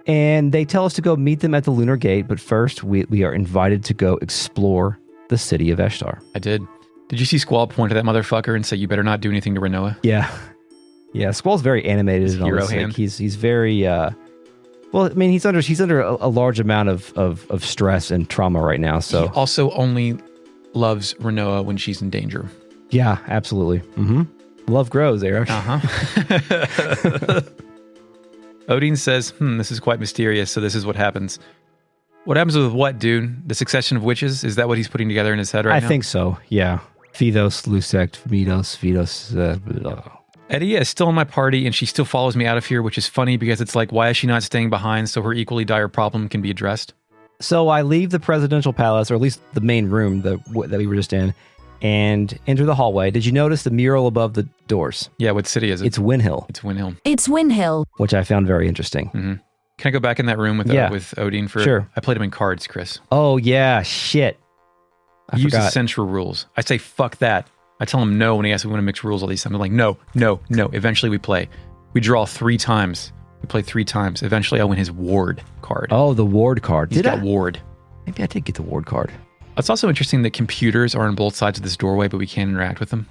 And they tell us to go meet them at the Lunar Gate, but first we are invited to go explore the city of Esthar. I did. Did you see Squall point to that motherfucker and say, you better not do anything to Rinoa? Yeah. Yeah, Squall's very animated. His hero hand. Like he's very... well, I mean, he's under a large amount of stress and trauma right now, so... He also only loves Rinoa when she's in danger. Yeah, absolutely. Mm-hmm. Love grows, Eric. Uh-huh. Odine says, this is quite mysterious, so this is what happens. What happens with what, dude? The succession of witches? Is that what he's putting together in his head right now? I think so, yeah. Phytos, Lusect, Midos, Phytos... Edia is still in my party, and she still follows me out of here, which is funny because it's like, why is she not staying behind so her equally dire problem can be addressed? So I leave the presidential palace, or at least the main room that we were just in, and enter the hallway. Did you notice the mural above the doors? Yeah, what city is it? It's Windhill. It's Windhill. It's Windhill. Which I found very interesting. Mm-hmm. Can I go back in that room with Odine for... Sure. I played him in cards, Chris. Oh, yeah, shit. I He uses forgot. central rules. I say, fuck that. I tell him no when he asks me when to mix rules all these times. I'm like, no. Eventually we play. We draw 3 times. We play 3 times. Eventually I win his ward card. Oh, the ward card. He's got ward. Maybe I did get the ward card. It's also interesting that computers are on both sides of this doorway, but we can't interact with them.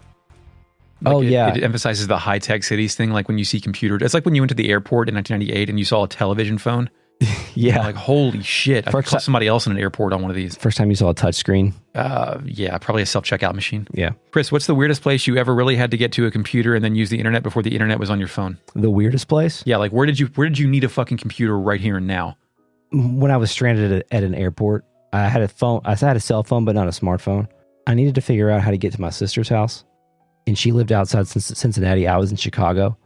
Like it emphasizes the high-tech cities thing, like when you see computers. It's like when you went to the airport in 1998 and you saw a television phone. Yeah. Like, holy shit. I saw somebody else in an airport on one of these. First time you saw a touch screen? Yeah, probably a self-checkout machine. Yeah. Chris, what's the weirdest place you ever really had to get to a computer and then use the internet before the internet was on your phone? The weirdest place? Yeah, like where did you need a fucking computer right here and now? When I was stranded at an airport, I had a phone. I had a cell phone, but not a smartphone. I needed to figure out how to get to my sister's house. And she lived outside Cincinnati. I was in Chicago.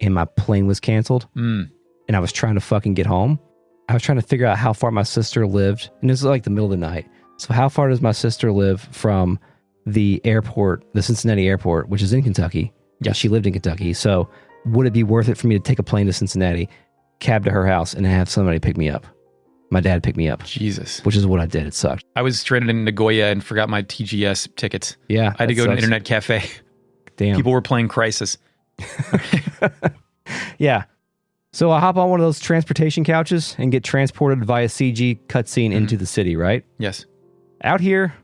And my plane was canceled. And I was trying to fucking get home. I was trying to figure out how far my sister lived. And it was like the middle of the night. So how far does my sister live from the airport, the Cincinnati airport, which is in Kentucky? Yeah, she lived in Kentucky. So would it be worth it for me to take a plane to Cincinnati, cab to her house, and have somebody pick me up? My dad picked me up. Jesus. Which is what I did. It sucked. I was stranded in Nagoya and forgot my TGS tickets. Yeah. I had to go to an internet cafe. Damn. People were playing Crisis. Yeah. So I hop on one of those transportation couches and get transported via CG cutscene into the city, right? Yes. Out here,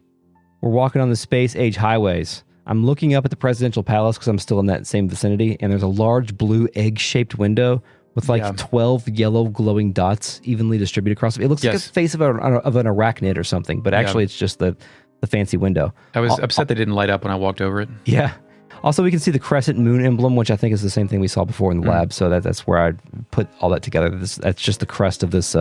we're walking on the space-age highways. I'm looking up at the presidential palace because I'm still in that same vicinity, and there's a large blue egg-shaped window with 12 yellow glowing dots evenly distributed across it. It looks like the face of an arachnid or something, but actually it's just the fancy window. I was upset they didn't light up when I walked over it. Yeah. Also, we can see the crescent moon emblem, which I think is the same thing we saw before in the lab. So that's where I put all that together. That's just the crest of this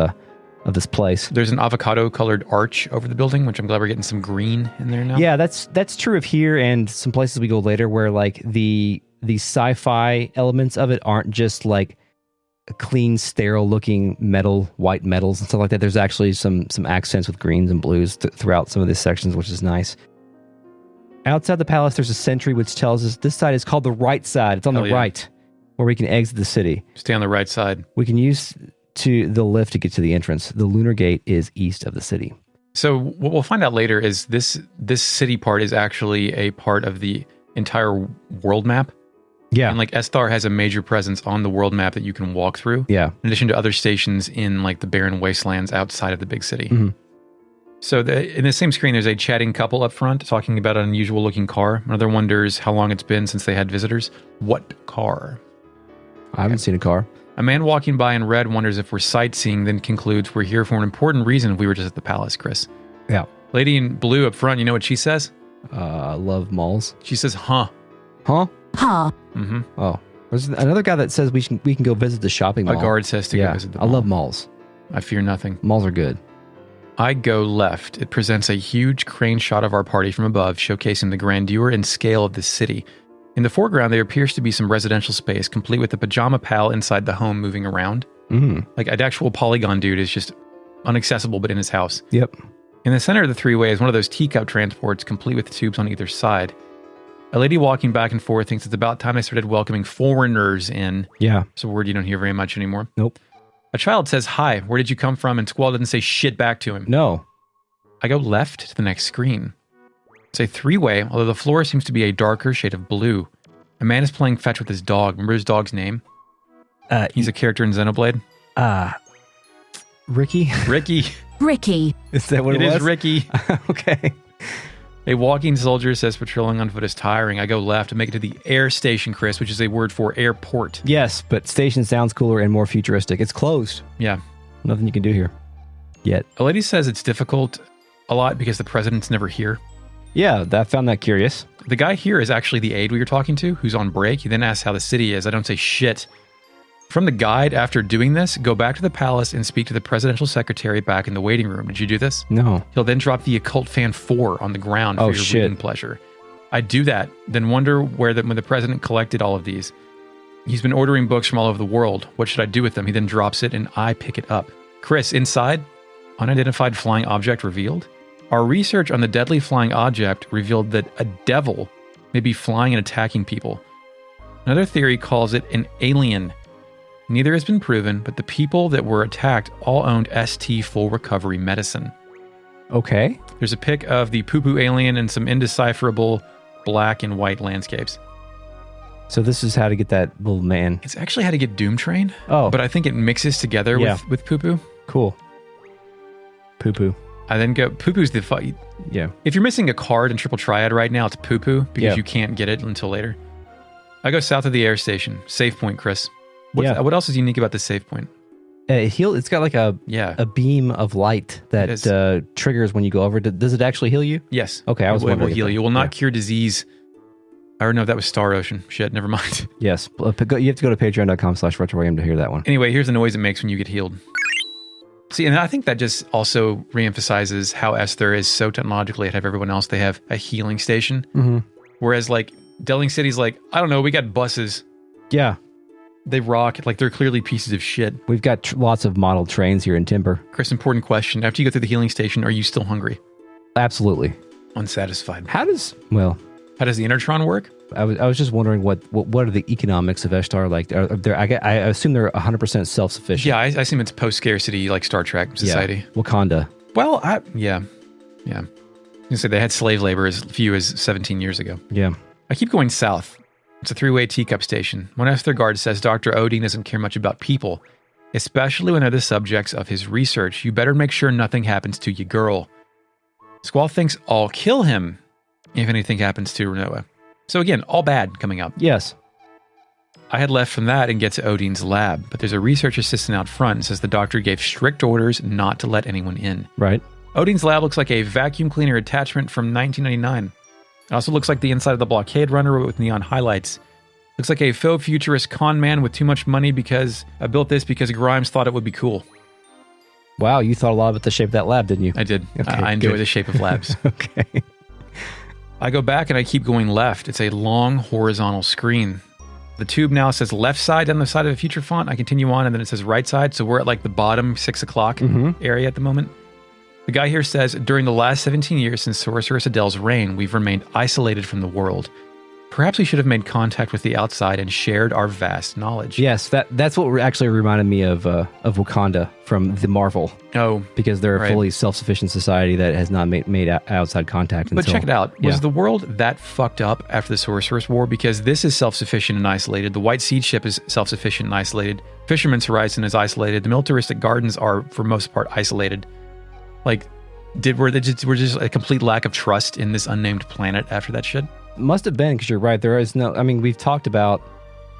place. There's an avocado-colored arch over the building, which I'm glad we're getting some green in there now. Yeah, that's true of here and some places we go later where like the sci-fi elements of it aren't just like clean, sterile-looking white metals and stuff like that. There's actually some accents with greens and blues throughout some of these sections, which is nice. Outside the palace, there's a sentry which tells us this side is called the right side. It's on the right, where we can exit the city. Stay on the right side. We can use the lift to get to the entrance. The Lunar Gate is east of the city. So what we'll find out later is this city part is actually a part of the entire world map. Yeah. And like Esthar has a major presence on the world map that you can walk through. Yeah. In addition to other stations in like the barren wastelands outside of the big city. Mm-hmm. So in the same screen, there's a chatting couple up front talking about an unusual looking car. Another wonders how long it's been since they had visitors. What car? I haven't seen a car. A man walking by in red wonders if we're sightseeing, then concludes we're here for an important reason if we were just at the palace, Chris. Yeah. Lady in blue up front, you know what she says? Love malls. She says, huh. Huh? Huh. Mm-hmm. Oh. There's another guy that says we can go visit the shopping mall. A guard says to go visit the I mall. love malls. I fear nothing. Malls are good. I go left. It presents a huge crane shot of our party from above, showcasing the grandeur and scale of the city. In the foreground, there appears to be some residential space, complete with a pajama pal inside the home moving around. Mm. Like an actual polygon dude is just unaccessible, but in his house. Yep. In the center of the three-way is one of those teacup transports, complete with tubes on either side. A lady walking back and forth thinks it's about time they started welcoming foreigners in. Yeah. It's a word you don't hear very much anymore. Nope. A child says, hi, where did you come from? And Squall doesn't say shit back to him. No. I go left to the next screen. It's a three-way, although the floor seems to be a darker shade of blue. A man is playing fetch with his dog. Remember his dog's name? He's a character in Xenoblade. Ricky? Ricky. Ricky. Is that what it was? It is Ricky. Okay. A walking soldier says patrolling on foot is tiring. I go left to make it to the air station, Chris, which is a word for airport. Yes, but station sounds cooler and more futuristic. It's closed. Yeah. Nothing you can do here. Yet. A lady says it's difficult a lot because the president's never here. Yeah, I found that curious. The guy here is actually the aide we were talking to, who's on break. He then asks how the city is. I don't say shit. From the guide, after doing this, go back to the palace and speak to the presidential secretary back in the waiting room. Did you do this? No. He'll then drop the occult fan 4 on the ground for your reading pleasure. I do that, then wonder when the president collected all of these. He's been ordering books from all over the world. What should I do with them? He then drops it and I pick it up. Chris, inside, unidentified flying object revealed. Our research on the deadly flying object revealed that a devil may be flying and attacking people. Another theory calls it an alien. Neither has been proven, but the people that were attacked all owned ST full recovery medicine. Okay. There's a pic of the poo-poo alien and some indecipherable black and white landscapes. So this is how to get that little man. It's actually how to get Doom Train. Oh. But I think it mixes together with poo-poo. Cool. Poo-poo. I then go, poo-poo's the fight. Yeah. If you're missing a card in Triple Triad right now, it's poo-poo because you can't get it until later. I go south of the air station. Save point, Chris. What else is unique about this save point? It's got like a beam of light that triggers when you go over. Does it actually heal you? Yes. Okay, I was wondering. It will heal you. It will not cure disease. I don't know if that was Star Ocean. Shit, never mind. Yes. You have to go to patreon.com/retroam to hear that one. Anyway, here's the noise it makes when you get healed. See, and I think that just also reemphasizes how Esthar is so technologically ahead of everyone else. They have a healing station. Mm-hmm. Whereas like Delling City's like, I don't know, we got buses. Yeah. They rock. Like, they're clearly pieces of shit. We've got lots of model trains here in Timber. Chris, important question. After you go through the healing station, are you still hungry? Absolutely. Unsatisfied. How does the Intertron work? I was just wondering what are the economics of Esthar like? I assume they're 100% self-sufficient. Yeah, I assume it's post-scarcity, like Star Trek society. Yeah. Wakanda. Well, yeah. I was gonna say they had slave labor as few as 17 years ago. Yeah. I keep going south. It's a three-way teacup station. One Esthar guard says Dr. Odine doesn't care much about people, especially when they're the subjects of his research. You better make sure nothing happens to you, girl. Squall thinks I'll kill him if anything happens to Rinoa. So again, all bad coming up. Yes. I had left from that and get to Odine's lab, but there's a research assistant out front and says the doctor gave strict orders not to let anyone in. Right. Odine's lab looks like a vacuum cleaner attachment from 1999. It also looks like the inside of the blockade runner with neon highlights. Looks like a faux futurist con man with too much money because I built this because Grimes thought it would be cool. Wow, you thought a lot about the shape of that lab, didn't you? I did. Okay, I enjoy the shape of labs. Okay. I go back and I keep going left. It's a long horizontal screen. The tube now says left side on the side of a future font. I continue on and then it says right side. So we're at like the bottom 6 o'clock area at the moment. The guy here says, during the last 17 years since Sorceress Adele's reign, we've remained isolated from the world. Perhaps we should have made contact with the outside and shared our vast knowledge. Yes, that's what actually reminded me of Wakanda from the Marvel. Oh, because they're a fully self-sufficient society that has not made outside contact. But check it out. Was the world that fucked up after the Sorceress War? Because this is self-sufficient and isolated. The White Seed Ship is self-sufficient and isolated. Fisherman's Horizon is isolated. The militaristic gardens are, for most part, isolated. Like, were just a complete lack of trust in this unnamed planet after that shit? Must have been, because you're right. There is no, I mean, we've talked about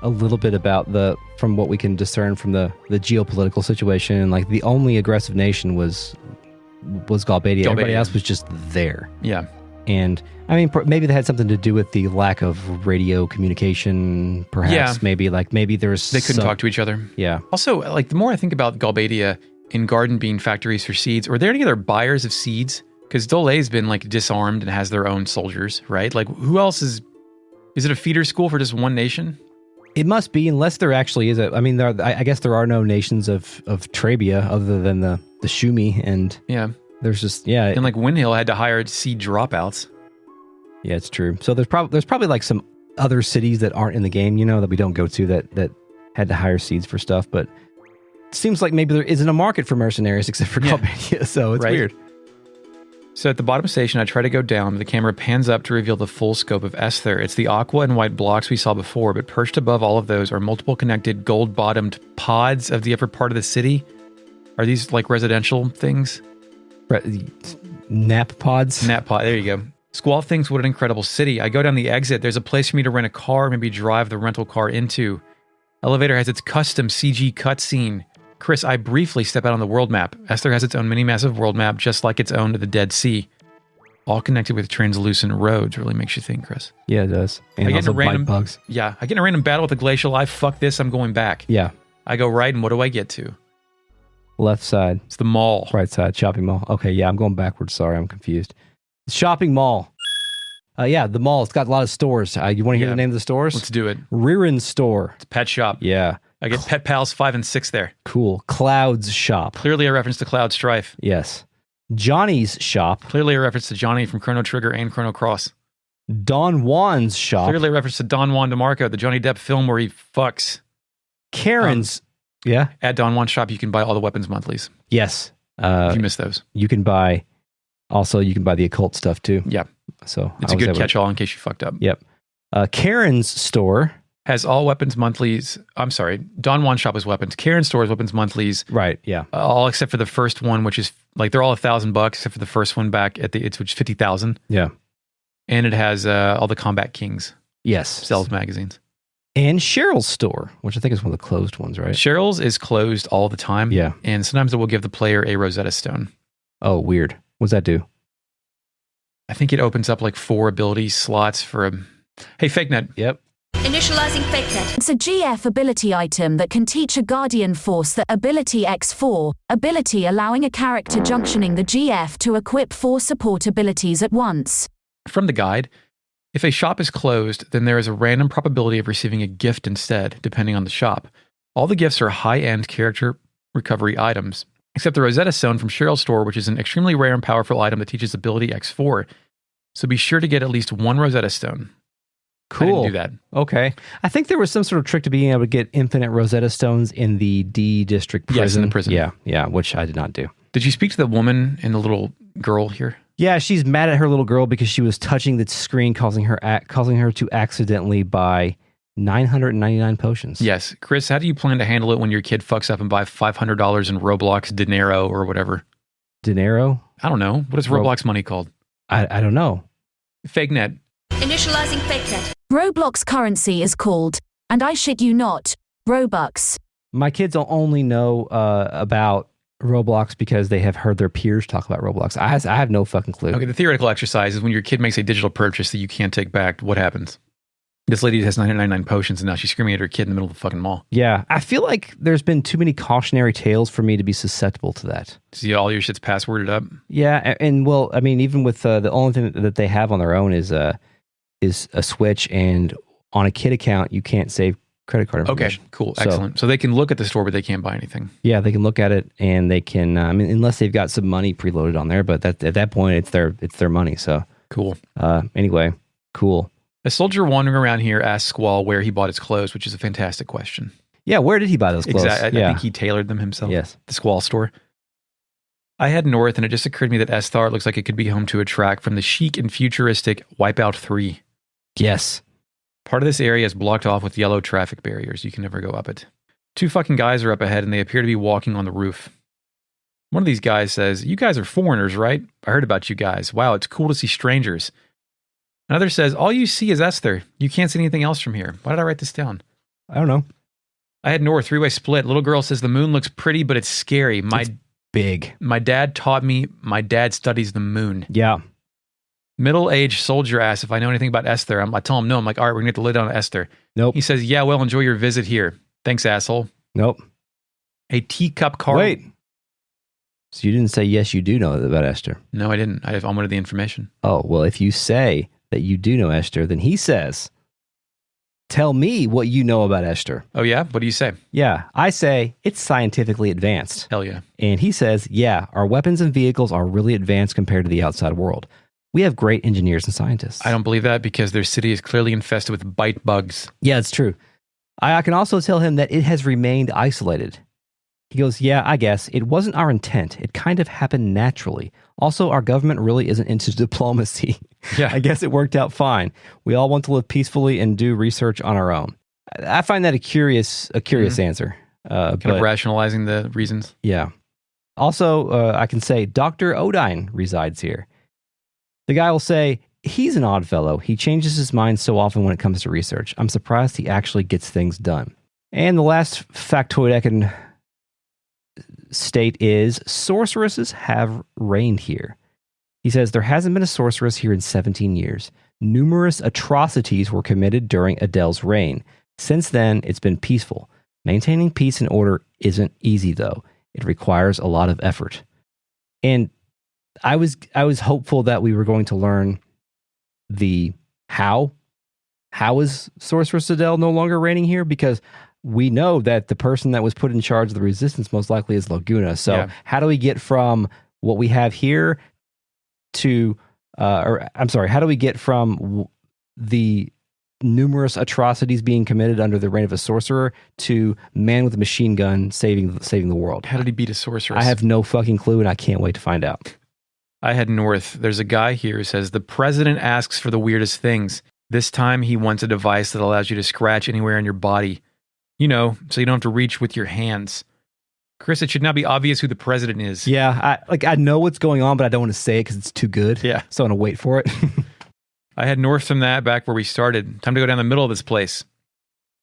a little bit about from what we can discern from the geopolitical situation. Like the only aggressive nation was Galbadia. Everybody else was just there. Yeah. And I mean, maybe that had something to do with the lack of radio communication. Perhaps, Yeah. maybe They couldn't talk to each other. Yeah. Also, like the more I think about Galbadia and garden bean factories for seeds, were there any other buyers of seeds? Because Dole's been like disarmed and has their own soldiers, right? Like who else is it a feeder school for just one nation? It must be, unless there actually is I guess there are no nations of Trabia other than the Shumi, and Yeah. there's just And like Windhill had to hire seed dropouts. Yeah, it's true. So there's probably like some other cities that aren't in the game, that we don't go to that had to hire seeds for stuff, but it seems like maybe there isn't a market for mercenaries except for Galbadia, so it's weird. So at the bottom station, I try to go down, but the camera pans up to reveal the full scope of Esthar. It's the aqua and white blocks we saw before, but perched above all of those are multiple connected gold-bottomed pods of the upper part of the city. Are these like residential things? Nap pods? Nap pod, there you go. Squall thinks, what an incredible city. I go down the exit. There's a place for me to rent a car, maybe drive the rental car into. Elevator has its custom CG cutscene. Chris, I briefly step out on the world map. Esthar has its own mini-massive world map, just like its own to the Dead Sea. All connected with translucent roads. Really makes you think, Chris. Yeah, it does. And I get also in a random bite bugs. Yeah, I get in a random battle with a glacial eye. Fuck this, I'm going back. Yeah. I go right, and what do I get to? Left side. It's the mall. Right side, shopping mall. Okay, yeah, I'm going backwards. Sorry, I'm confused. Shopping mall. Yeah, the mall. It's got a lot of stores. You want to hear the name of the stores? Let's do it. Ririn store. It's a pet shop. Yeah. I get Pet Pals 5 and 6 there. Cool. Cloud's shop. Clearly a reference to Cloud Strife. Yes. Johnny's shop. Clearly a reference to Johnny from Chrono Trigger and Chrono Cross. Don Juan's shop. Clearly a reference to Don Juan DeMarco, the Johnny Depp film where he fucks. Karen's. Yeah. At Don Juan's shop, you can buy all the weapons monthlies. Yes. If you miss those. You can buy the occult stuff too. Yeah. So it's a good catch-all in case you fucked up. Yep. Karen's store has all weapons monthlies. I'm sorry. Don Juan shop is weapons. Karen's store is weapons monthlies. Right. Yeah. All except for the first one, which is like they're all $1,000 except for the first one back at which is 50,000. Yeah. And it has all the Combat Kings. Yes. Sells magazines. And Cheryl's store, which I think is one of the closed ones, right? Cheryl's is closed all the time. Yeah. And sometimes it will give the player a Rosetta Stone. Oh, weird. What's that do? I think it opens up like 4 ability slots for a... Hey, FakeNet. Yep. Initializing FakeNet. It's a GF ability item that can teach a Guardian Force the ability X4, ability allowing a character junctioning the GF to equip 4 support abilities at once. From the guide, if a shop is closed, then there is a random probability of receiving a gift instead, depending on the shop. All the gifts are high-end character recovery items, except the Rosetta Stone from Cheryl's store, which is an extremely rare and powerful item that teaches ability X4. So be sure to get at least 1 Rosetta Stone. Cool. I didn't do that. Okay. I think there was some sort of trick to being able to get infinite Rosetta Stones in the D District prison. Yes, in the prison. Yeah, which I did not do. Did you speak to the woman and the little girl here? Yeah, she's mad at her little girl because she was touching the screen, causing her to accidentally buy 999 potions. Yes. Chris, how do you plan to handle it when your kid fucks up and buy $500 in Roblox dinero or whatever? Dinero? I don't know. What is Roblox money called? I don't know. FakeNet. Initializing FakeNet. Roblox currency is called, and I shit you not, Robux. My kids only know about Roblox because they have heard their peers talk about Roblox. I have no fucking clue. Okay, the theoretical exercise is when your kid makes a digital purchase that you can't take back, what happens? This lady has 999 potions and now she's screaming at her kid in the middle of the fucking mall. Yeah, I feel like there's been too many cautionary tales for me to be susceptible to that. See, all your shit's passworded up? Yeah, and well, I mean, even with the only thing that they have on their own is a Switch, and on a kid account, you can't save credit card information. Okay, cool, excellent. So they can look at the store, but they can't buy anything. Yeah, they can look at it, and they can. I mean, unless they've got some money preloaded on there, but at that point, it's their money. So cool. Anyway, cool. A soldier wandering around here asks Squall where he bought his clothes, which is a fantastic question. Yeah, where did he buy those clothes? Exactly. I think he tailored them himself. Yes. The Squall store. I head north, and it just occurred to me that Esthar looks like it could be home to a track from the chic and futuristic Wipeout 3. Yes. Part of this area is blocked off with yellow traffic barriers. You can never go up it. 2 fucking guys are up ahead, and they appear to be walking on the roof. One of these guys says, "You guys are foreigners, right? I heard about you guys. Wow, it's cool to see strangers." Another says, "All you see is Esthar. You can't see anything else from here." Why did I write this down? I don't know. I had north, three-way split. Little girl says the moon looks pretty, but it's scary. It's big. My dad taught me my dad studies the moon. Yeah. Middle-aged soldier asks if I know anything about Esthar. I tell him no. I'm like, all right, we're going to get the lid on Esthar. Nope. He says, yeah, well, enjoy your visit here. Thanks, asshole. Nope. A teacup car. Wait. So you didn't say yes, you do know about Esthar. No, I didn't. I wanted the information. Oh, well, if you say that you do know Esthar, then he says, tell me what you know about Esthar. Oh, yeah? What do you say? Yeah. I say, it's scientifically advanced. Hell yeah. And he says, yeah, our weapons and vehicles are really advanced compared to the outside world. We have great engineers and scientists. I don't believe that because their city is clearly infested with bite bugs. Yeah, it's true. I can also tell him that it has remained isolated. He goes, yeah, I guess. It wasn't our intent. It kind of happened naturally. Also, our government really isn't into diplomacy. Yeah. I guess it worked out fine. We all want to live peacefully and do research on our own. I find that a curious answer. Kind of rationalizing the reasons. Yeah. Also, I can say Dr. Odine resides here. The guy will say, he's an odd fellow. He changes his mind so often when it comes to research. I'm surprised he actually gets things done. And the last factoid I can state is sorceresses have reigned here. He says there hasn't been a sorceress here in 17 years. Numerous atrocities were committed during Adele's reign. Since then, it's been peaceful. Maintaining peace and order isn't easy, though. It requires a lot of effort. And I was hopeful that we were going to learn the how. How is Sorceress Adele no longer reigning here? Because we know that the person that was put in charge of the resistance most likely is Laguna. So how do we get from what we have here to, how do we get from the numerous atrocities being committed under the reign of a sorcerer to man with a machine gun saving the world? How did he beat a sorceress? I have no fucking clue, and I can't wait to find out. I head north. There's a guy here who says, the president asks for the weirdest things. This time he wants a device that allows you to scratch anywhere in your body. You know, so you don't have to reach with your hands. Chris, it should now be obvious who the president is. Yeah, I know what's going on, but I don't want to say it because it's too good. Yeah. So I'm going to wait for it. I head north from that, back where we started. Time to go down the middle of this place.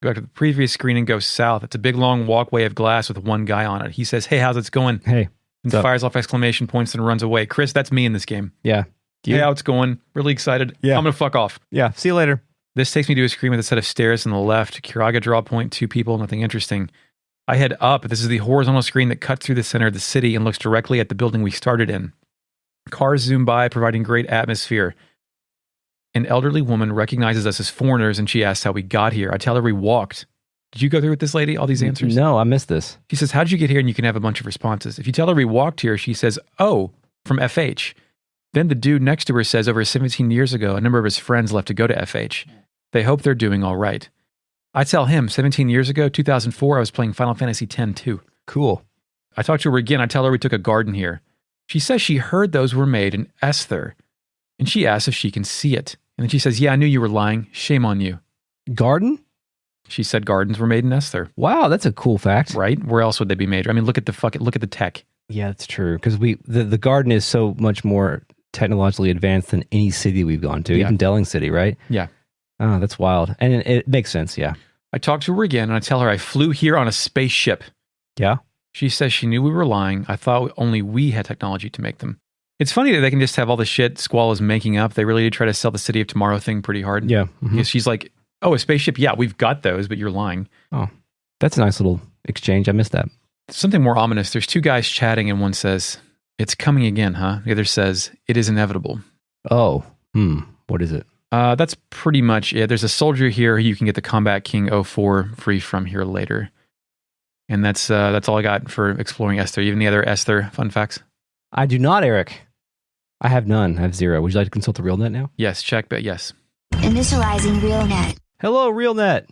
Go back to the previous screen and go south. It's a big, long walkway of glass with one guy on it. He says, hey, how's it going? Hey. And fires off exclamation points and runs away. Chris, that's me in this game. Yeah. Hey, how it's going? Really excited. Yeah. I'm going to fuck off. Yeah. See you later. This takes me to a screen with a set of stairs on the left. Kiraga draw point, 2 people, nothing interesting. I head up. This is the horizontal screen that cuts through the center of the city and looks directly at the building we started in. Cars zoom by, providing great atmosphere. An elderly woman recognizes us as foreigners and she asks how we got here. I tell her we walked. Did you go through with this lady, all these answers? No, I missed this. She says, how'd you get here? And you can have a bunch of responses. If you tell her we walked here, she says, oh, from FH. Then the dude next to her says over 17 years ago, a number of his friends left to go to FH. They hope they're doing all right. I tell him, 17 years ago, 2004, I was playing Final Fantasy X too. Cool. I talk to her again. I tell her we took a garden here. She says she heard those were made in Esthar. And she asks if she can see it. And then she says, yeah, I knew you were lying. Shame on you. Garden? She said gardens were made in Esthar. Wow, that's a cool fact. Right? Where else would they be made? I mean, look at the tech. Yeah, that's true. Because the garden is so much more technologically advanced than any city we've gone to. Even Delling City, right? Yeah. Oh, that's wild. And it makes sense, yeah. I talk to her again and I tell her I flew here on a spaceship. Yeah? She says she knew we were lying. I thought only we had technology to make them. It's funny that they can just have all the shit Squall is making up. They really did try to sell the City of Tomorrow thing pretty hard. Yeah. Mm-hmm. Because she's like, oh, a spaceship? Yeah, we've got those, but you're lying. Oh, that's a nice little exchange. I missed that. Something more ominous. There's 2 guys chatting and one says, it's coming again, huh? The other says, it is inevitable. Oh, what is it? That's pretty much it. There's a soldier here who you can get the Combat King 04 free from here later. And that's all I got for exploring Esthar. You have any other Esthar fun facts? I do not, Eric. I have none. I have 0. Would you like to consult the RealNet now? Yes, check, but yes. Initializing RealNet. Hello, RealNet.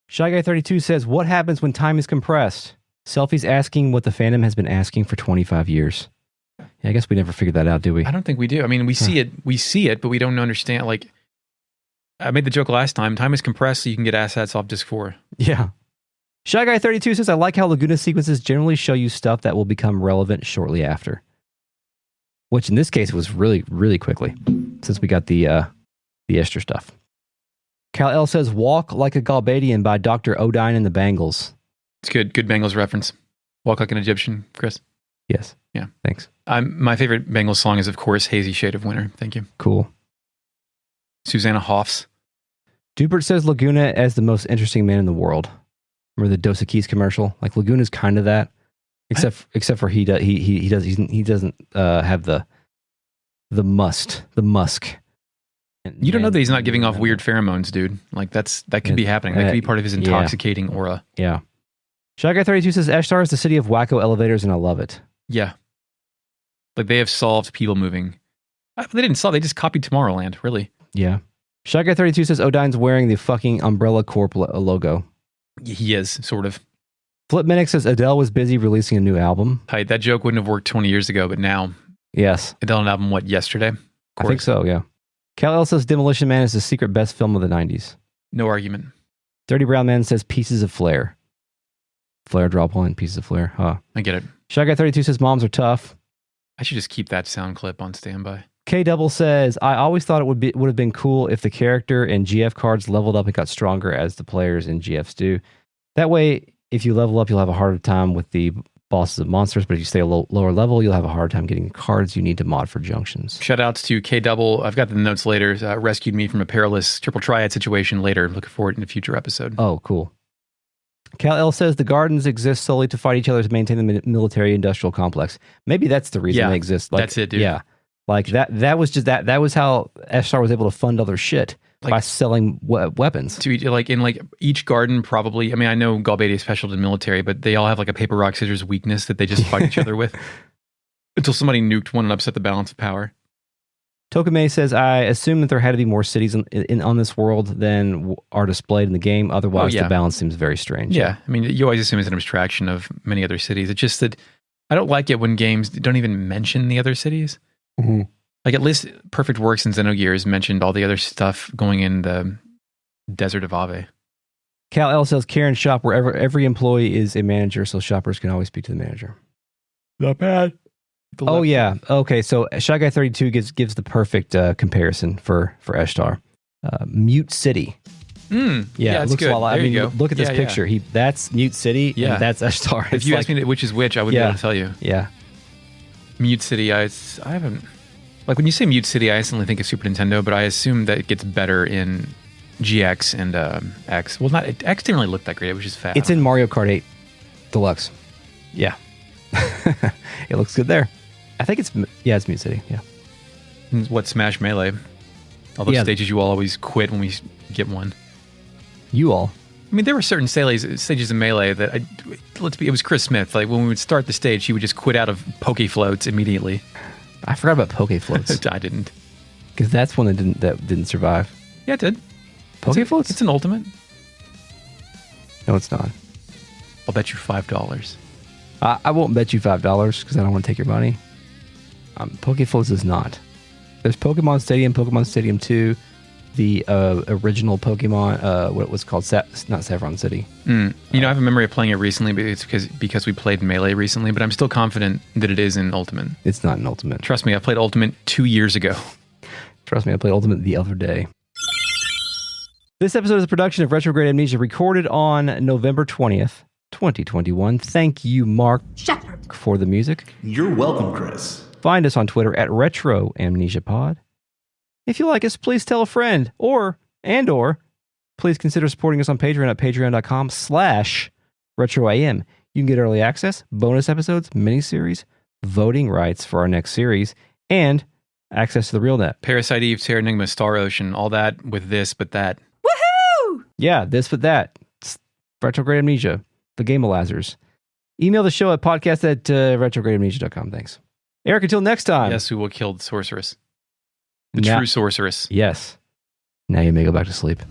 Shy Guy 32 says, what happens when time is compressed? Selphie's asking what the fandom has been asking for 25 years. Yeah, I guess we never figured that out, do we? I don't think we do. I mean, we see it, but we don't understand. Like, I made the joke last time. Time is compressed so you can get assets off Disk 4. Yeah. Shy Guy 32 says, I like how Laguna sequences generally show you stuff that will become relevant shortly after. Which in this case was really, really quickly, since we got the Esthar stuff. Cal L says, Walk Like a Galbadian by Dr. Odine and the Bangles. It's good. Good Bengals reference. Walk Like an Egyptian, Chris. Yes. Yeah. Thanks. My favorite Bengals song is, of course, Hazy Shade of Winter. Thank you. Cool. Susanna Hoffs. Dupert says Laguna as the most interesting man in the world. Remember the Dos Equis commercial? Like Laguna's kind of that, except for he doesn't have the musk. You don't know that he's not giving off weird pheromones, dude. Like that could be happening. That could be part of his intoxicating aura. Yeah. Shy Guy 32 says Esthar is the city of wacko elevators, and I love it. Yeah. Like they have solved people moving. They didn't solve. They just copied Tomorrowland. Really. Yeah. Shy Guy 32 says Odine's wearing the fucking Umbrella Corp logo. He is, sort of. Flip Minix says Adele was busy releasing a new album. Tight. That joke wouldn't have worked 20 years ago, but now. Yes. Adele an album, yesterday? I think so, yeah. Cal L says Demolition Man is the secret best film of the 90s. No argument. Dirty Brown Man says Pieces of Flair. Flair, draw point, Pieces of Flair. Huh. I get it. Shy Guy 32 says Moms are tough. I should just keep that sound clip on standby. K Double says, I always thought it would have been cool if the character and GF cards leveled up and got stronger as the players in GFs do. That way, if you level up, you'll have a harder time with the bosses of monsters, but if you stay a lower level, you'll have a hard time getting cards you need to mod for junctions. Shout outs to K Double. I've got the notes later. Rescued me from a perilous triple triad situation later. Looking forward in a future episode. Oh, cool. Cal L says the gardens exist solely to fight each other to maintain the military-industrial complex. Maybe that's the reason they exist. Like, that's it, dude. Yeah. Like that was just that was how Esthar was able to fund all their shit, like, by selling weapons. To each garden, probably. I mean, I know Galbadia is special to the military, but they all have like a paper rock scissors weakness that they just fight each other with until somebody nuked one and upset the balance of power. Tokame says, I assume that there had to be more cities on this world than are displayed in the game. Otherwise, the balance seems very strange. Yeah. I mean, you always assume it's an abstraction of many other cities. It's just that I don't like it when games don't even mention the other cities. Mm-hmm. Like at least Perfect Works and Xenogears mentioned all the other stuff going in the Desert of Ave. Cal L says, Karen shop wherever every employee is a manager, so shoppers can always speak to the manager. Not bad. Oh yeah. Okay. So Shy Guy 32 gives the perfect comparison for Esthar. Mute City. Yeah, it looks good. a lot. You go. Look at this picture. That's Mute City. Yeah, and that's Esthar. If you asked me which is which, I wouldn't be able to tell you. Yeah. Mute City. I haven't. Like when you say Mute City, I instantly think of Super Nintendo, but I assume that it gets better in GX and X. Well, X didn't really look that great. It was just fat. It's in Mario Kart 8 Deluxe. Yeah. It looks good there. I think it's Mute City. Yeah. What, Smash Melee? All those stages you all always quit when we get one. You all? I mean, there were certain stages of Melee that it was Chris Smith. Like when we would start the stage, he would just quit out of Poke Floats immediately. I forgot about Poke Floats. I didn't, because that's one that didn't survive. Yeah, it did. Poke Floats? It's an ultimate. No, it's not. I'll bet you $5. I won't bet you $5 because I don't want to take your money. Poke Floats is not. There's Pokemon Stadium, Pokemon Stadium 2, the original Pokemon, what it was called, not Saffron City. I have a memory of playing it recently, but it's because we played Melee recently, but I'm still confident that it is in Ultimate. It's not in Ultimate. Trust me, I played Ultimate 2 years ago. Trust me, I played Ultimate the other day. This episode is a production of Retrograde Amnesia, recorded on November 20th, 2021. Thank you, Mark, for the music. You're welcome, Chris. Find us on Twitter at RetroAmnesiaPod. If you like us, please tell a friend, or please consider supporting us on Patreon at patreon.com/RetroAM. You can get early access, bonus episodes, miniseries, voting rights for our next series, and access to the RealNet. Parasite Eve, Terra Enigma, Star Ocean, all that with this, but that. Woohoo! Yeah, this but that. Retrograde Amnesia, the Game of Lazarus. Email the show at podcast@retrogradeamnesia.com. Thanks. Eric, until next time. Yes, who will kill the sorceress? The true sorceress. Yes. Now you may go back to sleep.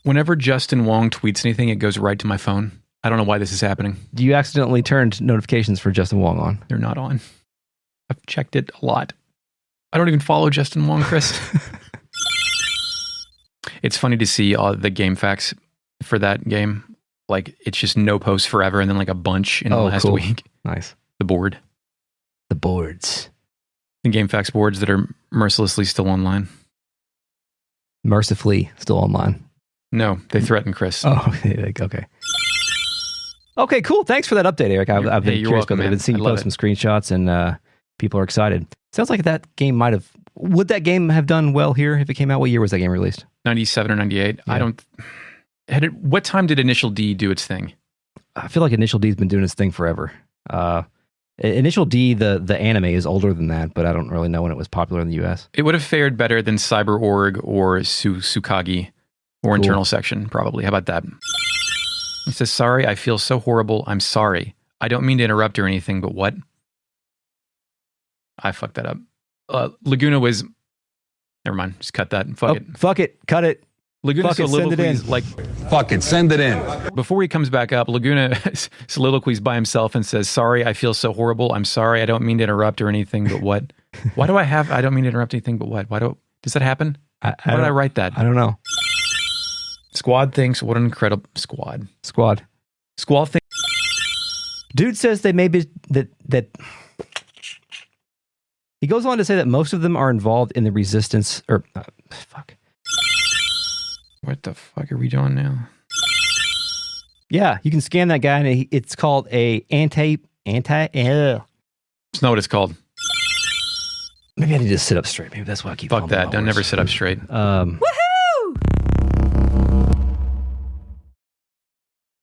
Whenever Justin Wong tweets anything, it goes right to my phone. I don't know why this is happening. You accidentally turned notifications for Justin Wong on. They're not on. I've checked it a lot. I don't even follow Justin Wong, Chris. It's funny to see all the game facts for that game like it's just no posts forever, and then like a bunch in the last cool. week. Nice. The board. The boards. The GameFAQs boards that are mercilessly still online. Mercifully still online. No, they threaten Chris. Oh, okay. Okay, cool. Thanks for that update, Eric. I've been you're curious welcome, about it. I've man. been seeing I you love post some screenshots, and people are excited. Sounds like that game might have... Would that game have done well here if it came out? What year was that game released? 97 or 98. Yeah. I don't... What time did Initial D do its thing? I feel like Initial D's been doing its thing forever. Initial D, the anime, is older than that, but I don't really know when it was popular in the U.S. It would have fared better than CyberOrg or Tsukagi or Internal Section, probably. How about that? He says, sorry, I feel so horrible. I'm sorry. I don't mean to interrupt or anything, but what? I fucked that up. Laguna was... Never mind. Just cut that. Fuck it. Fuck it. Cut it. Laguna Fuck it, send it in. soliloquies like... Fuck it, send it in. Before he comes back up, Laguna soliloquies by himself and says, sorry, I feel so horrible. I'm sorry. I don't mean to interrupt or anything, but what? Why do I don't mean to interrupt anything, but what? Does that happen? Why did I write that? I don't know. Squad thinks, what an incredible... Squad thinks... Dude says they may be... That he goes on to say that most of them are involved in the resistance... fuck. What the fuck are we doing now? Yeah, you can scan that guy, and it's called a anti. It's not what it's called. Maybe I need to sit up straight. Maybe that's why I keep. Fuck that. Don't never sit up straight. Woohoo!